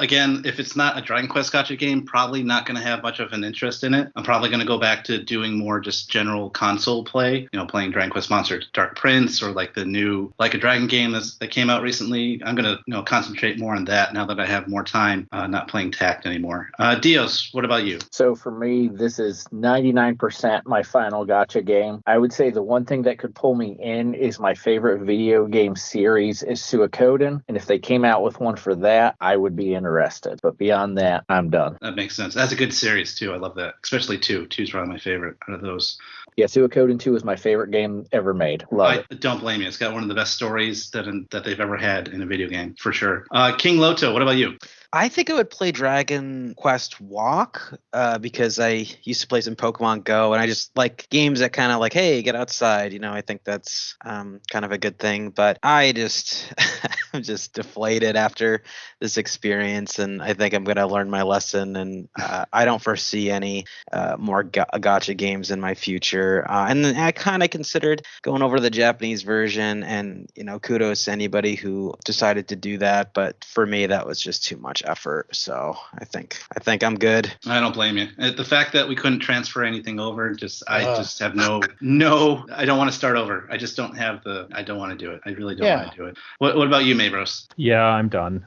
again, if it's not a Dragon Quest Gacha game, probably not going to have much of an interest in it. I'm probably going to go back to doing more just general console play, playing Dragon Quest Monster Dark Prince or like the new Like a Dragon game that came out recently. I'm going to concentrate more on that now that I have more time not playing Tact anymore. Dios, what about you? So for me, this is 99% my final gacha game. I would say the one thing that could pull me in is my favorite video game series is Suikoden. And if they came out with one for that, I would be interested. But beyond that, I'm done. That makes sense. That's a good series too. I love that. Especially 2. 2's probably my favorite out of those. Yeah, Suikoden 2 is my favorite game ever made. Love it. I don't blame you. It's got one of the best stories that they've ever had in a video game, for sure. King Loto, what about you? I think I would play Dragon Quest Walk because I used to play some Pokemon Go, and I just like games that kind of like, hey, get outside. I think that's kind of a good thing. But I'm just deflated after this experience, and I think I'm going to learn my lesson. And I don't foresee any more gacha games in my future. And then I kind of considered going over to the Japanese version, and kudos to anybody who decided to do that. But for me, that was just too much effort. So I think I'm good. I don't blame you. The fact that we couldn't transfer anything over, I just have no, I don't want to start over. I just don't have I don't want to do it. I really don't want to do it. What about you, Mabros? Yeah, I'm done.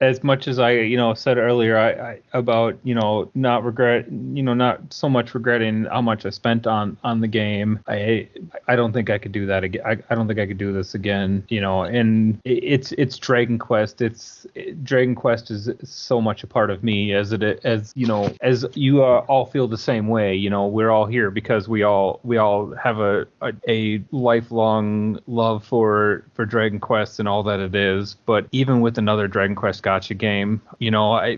As much as I, said earlier, I about, not so much regretting how much I spent on the game. I don't think I could do that again. I don't think I could do this again, and it's Dragon Quest. Dragon Quest is so much a part of me as you all feel the same way. We're all here because we all have a lifelong love for Dragon Quest and all that it is. But even with another Dragon Quest gacha game,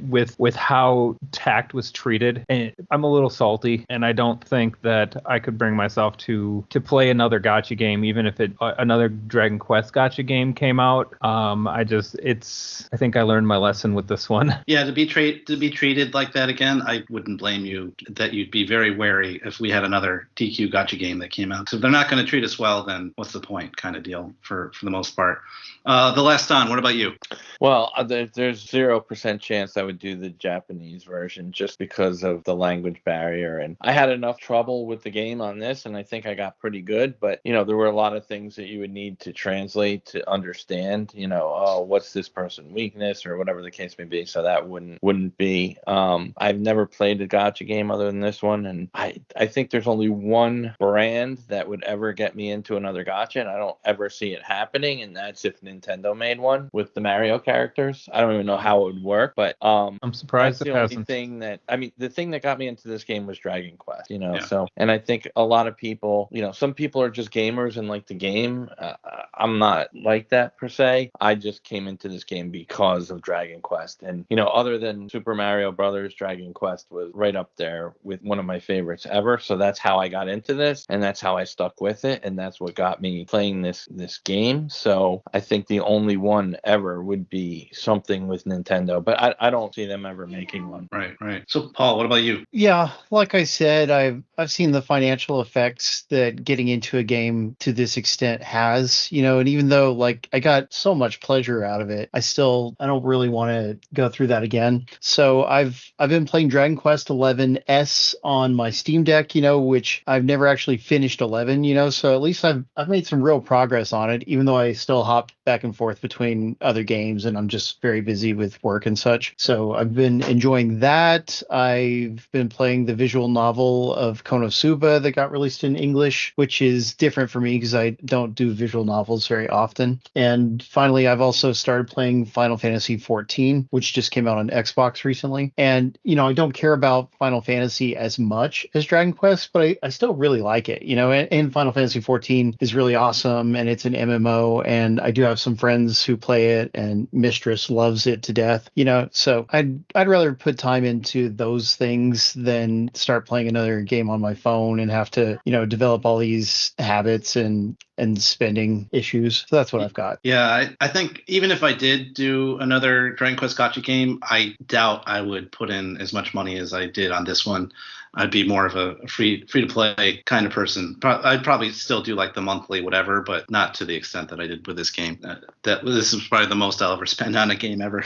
with how Tact was treated, I'm a little salty, and I don't think that I could bring myself to play another gacha game, even if another Dragon Quest gacha game came out. I think I learned my lesson with this one. Yeah, to be treated like that again, I wouldn't blame you. That you'd be very wary if we had another TQ gacha game that came out. So if they're not going to treat us well, then what's the point? Kind of deal for the most part. The Last Don, what about you? Well, there's 0% chance I would do the Japanese version just because of the language barrier. And I had enough trouble with the game on this, and I think I got pretty good. But, there were a lot of things that you would need to translate to understand, what's this person's weakness or whatever the case may be. So that wouldn't be. I've never played a gacha game other than this one. And I think there's only one brand that would ever get me into another gacha, and I don't ever see it happening. And that's if Nintendo made one with the Mario characters. I don't even know how it would work, but I'm surprised that's it the hasn't. only thing the thing that got me into this game was Dragon Quest, Yeah. So, and I think a lot of people, some people are just gamers and like the game. I'm not like that per se. I just came into this game because of Dragon Quest, and other than Super Mario Brothers, Dragon Quest was right up there with one of my favorites ever. So that's how I got into this, and that's how I stuck with it, and that's what got me playing this game. So I think the only one ever would be something with Nintendo, but I don't see them ever making one. Right. So Paul, what about you? Yeah, like I said, I've seen the financial effects that getting into a game to this extent has, and even though like I got so much pleasure out of it, I don't really want to go through that again. So I've been playing Dragon Quest 11S on my Steam Deck, which I've never actually finished 11, so at least I've made some real progress on it, even though I still hop back and forth between other games and I'm just very busy with work and such. So I've been enjoying that. I've been playing the visual novel of Konosuba that got released in English, which is different for me because I don't do visual novels very often. And finally, I've also started playing Final Fantasy XIV, which just came out on Xbox recently. And, I don't care about Final Fantasy as much as Dragon Quest, but I still really like it, and Final Fantasy XIV is really awesome, and it's an MMO, and I do have some friends who play it, and Mistress loves it to death, so I'd rather put time into those things than start playing another game on my phone and have to, develop all these habits and spending issues. So that's what I've got. Yeah, I think even if I did do another Dragon Quest gacha game, I doubt I would put in as much money as I did on this one. I'd be more of a free to play kind of person. I'd probably still do like the monthly whatever, but not to the extent that I did with this game. This is probably the most I'll ever spend on a game ever.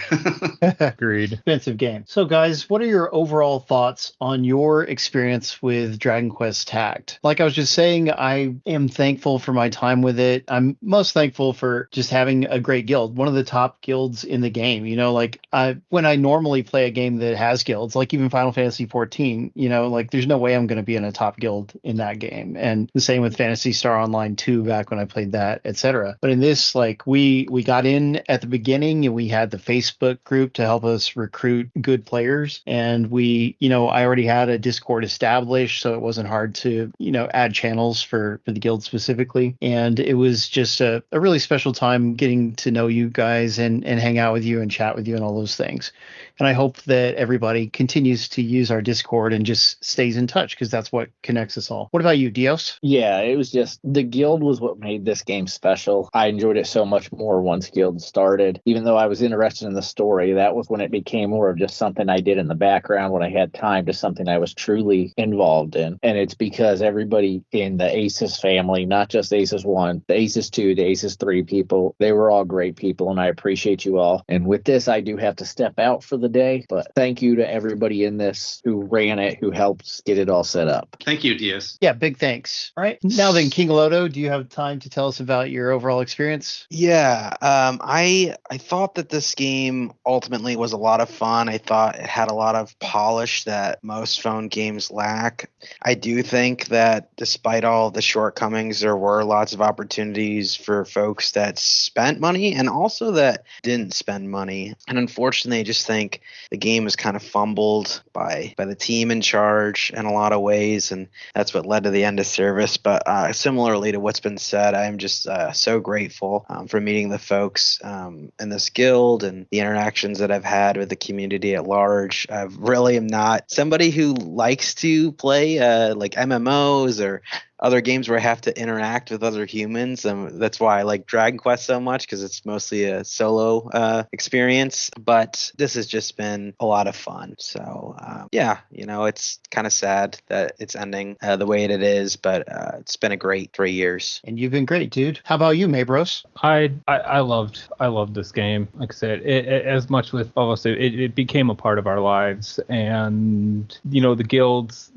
Agreed. Expensive game. So, guys, what are your overall thoughts on your experience with Dragon Quest Tact? Like I was just saying, I am thankful for my time with it. I'm most thankful for just having a great guild, one of the top guilds in the game. You know, like when I normally play a game that has guilds, like even Final Fantasy 14, you know, like there's no way I'm going to be in a top guild in that game. And the same with Phantasy Star Online 2 back when I played that, etc. But in this, like we got in at the beginning and we had the Facebook group to help us recruit good players. And we, you know, I already had a Discord established, so it wasn't hard to, you know, add channels for the guild specifically. And it was just a really special time getting to know you guys and hang out with you and chat with you and all those things. And I hope that everybody continues to use our Discord and just stays in touch, because that's what connects us all. What about you, Dios? Yeah, it was just the guild was what made this game special. I enjoyed it so much more once guild started. Even though I was interested in the story, that was when it became more of just something I did in the background when I had time, to something I was truly involved in. And it's because everybody in the Aces family, not just Aces 1, the Aces 2, the Aces 3 people, they were all great people, and I appreciate you all. And with this, I do have to step out for the day, but thank you to everybody in this who ran it, who helped get it all set up. Thank you, Diaz. Yeah, big thanks. All right. Now then, King Loto, do you have time to tell us about your overall experience? Yeah, I thought that this game ultimately was a lot of fun. I thought it had a lot of polish that most phone games lack. I do think that despite all the shortcomings, there were lots of opportunities for folks that spent money and also that didn't spend money. And unfortunately, I just think the game was kind of fumbled by the team in charge in a lot of ways, and that's what led to the end of service. But similarly to what's been said, I'm just so grateful for meeting the folks in this guild and the interactions that I've had with the community at large. I really am not somebody who likes to play like MMOs or other games where I have to interact with other humans. That's why I like Dragon Quest so much, because it's mostly a solo experience. But this has just been a lot of fun. So yeah, you know, it's kind of sad that it's ending the way it is, but it's been a great 3 years. And you've been great, dude. How about you, Maybros? I loved this game. Like I said, it as much with obviously it became a part of our lives, and you know the guilds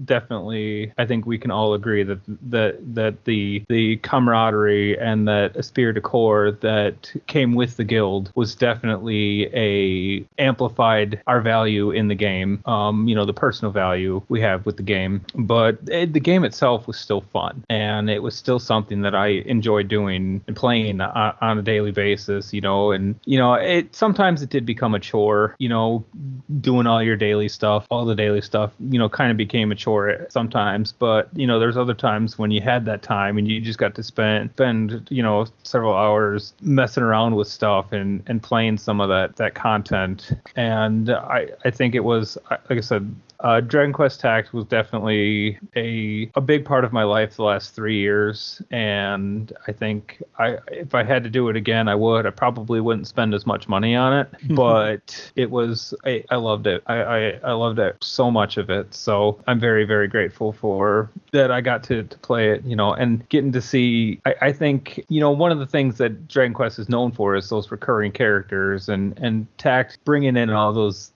definitely. I think we can all agree that the camaraderie and that esprit de corps that came with the guild was definitely amplified our value in the game. You know, the personal value we have with the game, but the game itself was still fun, and it was still something that I enjoyed doing and playing on a daily basis. You know, and you know, sometimes it did become a chore. You know, doing all the daily stuff, you know, kind of became a chore sometimes. But you know, there's other times when you had that time and you just got to spend you know, several hours messing around with stuff and playing some of that content. And I think it was, like I said, Dragon Quest Tact was definitely a big part of my life the last 3 years, and I think if I had to do it again, I would. I probably wouldn't spend as much money on it, but it was I loved it. I loved it, so much of it. So I'm very, very grateful for that. I got to play it, you know, and getting to see. I think, you know, one of the things that Dragon Quest is known for is those recurring characters, and Tact bringing in all those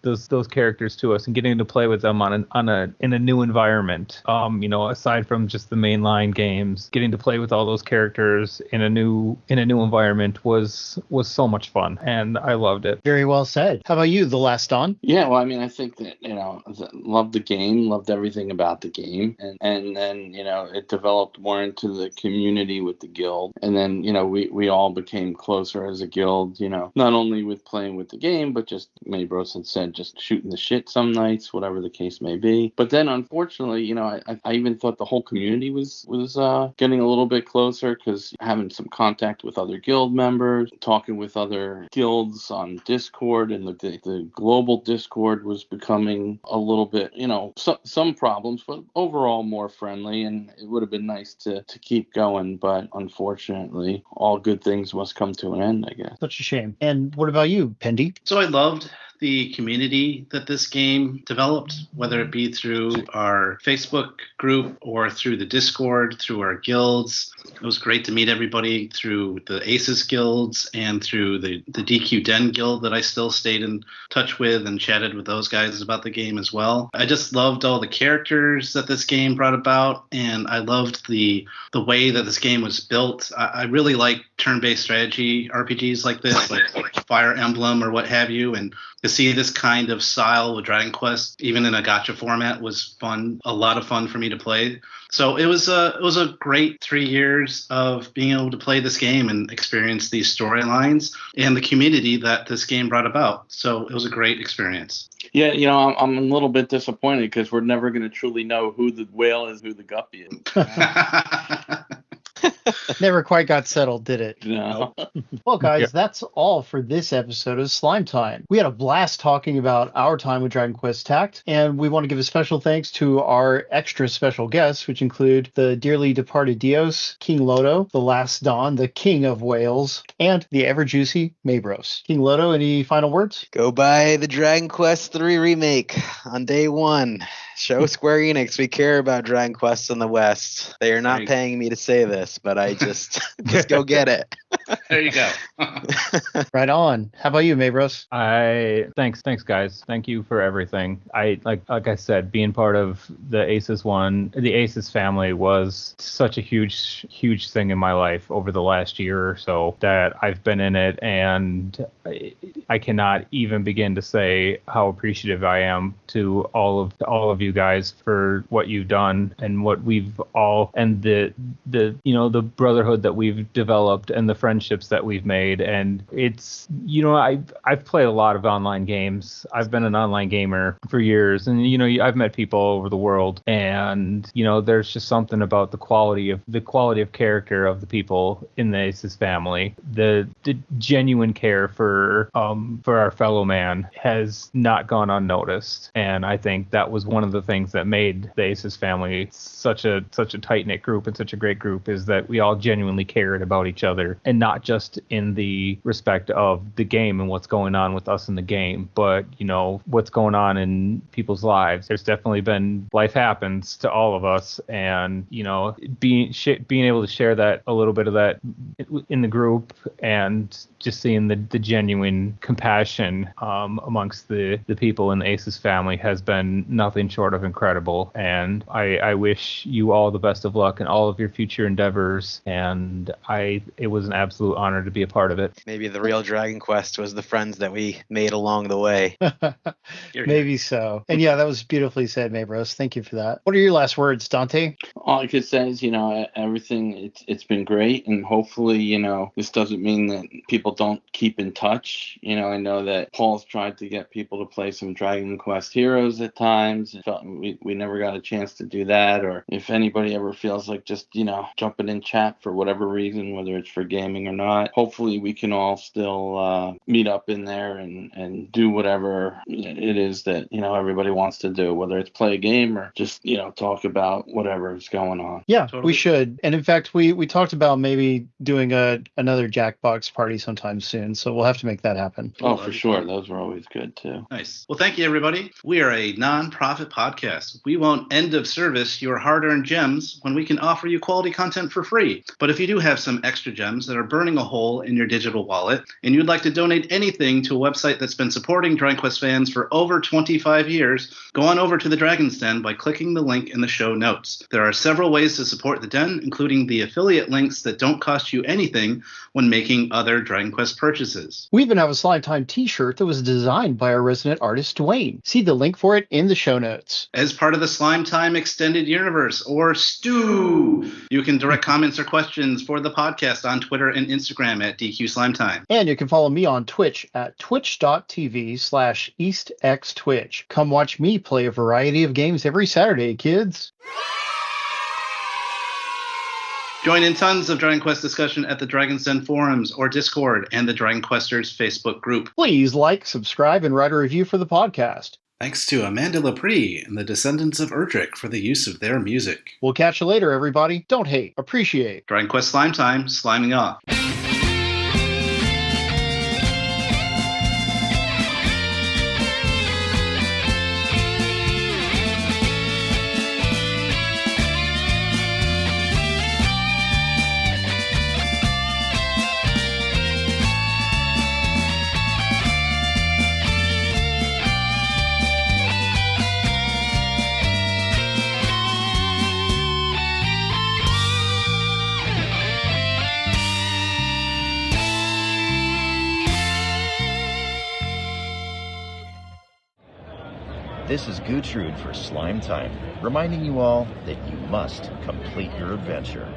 characters to us and getting to play with them in a new environment. You know, aside from just the mainline games, getting to play with all those characters in a new environment was so much fun, and I loved it. Very well said. How about you, The Last Dawn? Yeah, well, I mean, I think that, you know, loved the game, loved everything about the game, and then, you know, it developed more into the community with the guild, and then, you know, we all became closer as a guild, you know, not only with playing with the game, but just, Maybros had said, just shooting the shit some nights, whatever the case may be. But then, unfortunately, you know, I even thought the whole community was getting a little bit closer, because having some contact with other guild members, talking with other guilds on Discord, and the global Discord was becoming a little bit, you know, some problems, but overall more friendly, and it would have been nice to keep going, but unfortunately, all good things must come to an end, I guess. Such a shame. And what about you, Pendy? So I loved the community that this game developed, whether it be through our Facebook group or through the Discord, through our guilds. It was great to meet everybody through the Aces guilds and through the DQ Den guild that I still stayed in touch with and chatted with those guys about the game as well. I just loved all the characters that this game brought about, and I loved the way that this game was built. I really like turn-based strategy RPGs like this, like Fire Emblem or what have you, and to see this kind of style with Dragon Quest, even in a gacha format, was fun. A lot of fun for me to play. So it was a great 3 years of being able to play this game and experience these storylines and the community that this game brought about. So it was a great experience. Yeah, I'm a little bit disappointed because we're never going to truly know who the whale is, who the guppy is. Never quite got settled, did it? No. Well, guys, that's all for this episode of Slime Time. We had a blast talking about our time with Dragon Quest Tact, and we want to give a special thanks to our extra special guests, which include the dearly departed Dios, King Lodo, the Last Dawn, the King of Wales, and the ever-juicy Mabros. King Lodo, any final words? Go buy the Dragon Quest 3 remake on day one. Show Square Enix we care about Dragon Quest in the West. They are not paying me to say this, but I just go get it. There you go. Right on. How about you, Mabros? Thanks guys. Thank you for everything. I like I said, being part of the Aces family was such a huge thing in my life over the last year or so that I've been in it, and I cannot even begin to say how appreciative I am to all of you guys for what you've done and what we've all, and the brotherhood that we've developed and the friendships that we've made. And it's, I've played a lot of online games. I've been an online gamer for years, and I've met people all over the world, and there's just something about the quality of character of the people in the Aces family. The genuine care for our fellow man has not gone unnoticed, and I think that was one of the things that made the Aces family such a tight-knit group and such a great group, is that we all genuinely cared about each other, and not just in the respect of the game and what's going on with us in the game, but what's going on in people's lives. There's definitely been, life happens to all of us, and being able to share that, a little bit of that in the group, and just seeing the genuine compassion amongst the people in the Aces family has been nothing short of incredible. And I wish you all the best of luck in all of your future endeavors, and it was an absolute honor to be a part of it. Maybe the real Dragon Quest was the friends that we made along the way. Maybe so. And yeah, that was beautifully said, Mabros. Thank you for that. What are your last words, Dante? All I could say is, everything, it's been great, and hopefully, this doesn't mean that people don't keep in touch. I know that Paul's tried to get people to play some Dragon Quest Heroes at times. We never got a chance to do that. Or if anybody ever feels like just, jumping in chat for whatever reason, whether it's for gaming or not, hopefully we can all still meet up in there and do whatever it is that, everybody wants to do, whether it's play a game or just, talk about whatever is going on. Yeah, totally. We should. And in fact, we talked about maybe doing another Jackbox party sometime soon. So we'll have to make that happen. Oh, for sure. Those were always good too. Nice. Well, thank you, everybody. We are a non-profit podcast. We won't end of service your hard-earned gems when we can offer you quality content for free. But if you do have some extra gems that are burning a hole in your digital wallet, and you'd like to donate anything to a website that's been supporting Dragon Quest fans for over 25 years, go on over to the Dragon's Den by clicking the link in the show notes. There are several ways to support the Den, including the affiliate links that don't cost you anything when making other Dragon Quest purchases. We even have a Slime Time t-shirt that was designed by our resident artist, Dwayne. See the link for it in the show notes. As part of the Slime Time Extended Universe, or STU, you can direct comments or questions for the podcast on Twitter and Instagram at DQ Slime Time. And you can follow me on Twitch at twitch.tv/EastX Come watch me play a variety of games every Saturday, kids. Join in tons of Dragon Quest discussion at the Dragon's Den forums or Discord and the Dragon Questers Facebook group. Please like, subscribe, and write a review for the podcast. Thanks to Amanda Lepre and the Descendants of Erdrick for the use of their music. We'll catch you later, everybody. Don't hate, appreciate. Dragon Quest Slime Time, sliming off. This is Goochtrude for Slime Time, reminding you all that you must complete your adventure.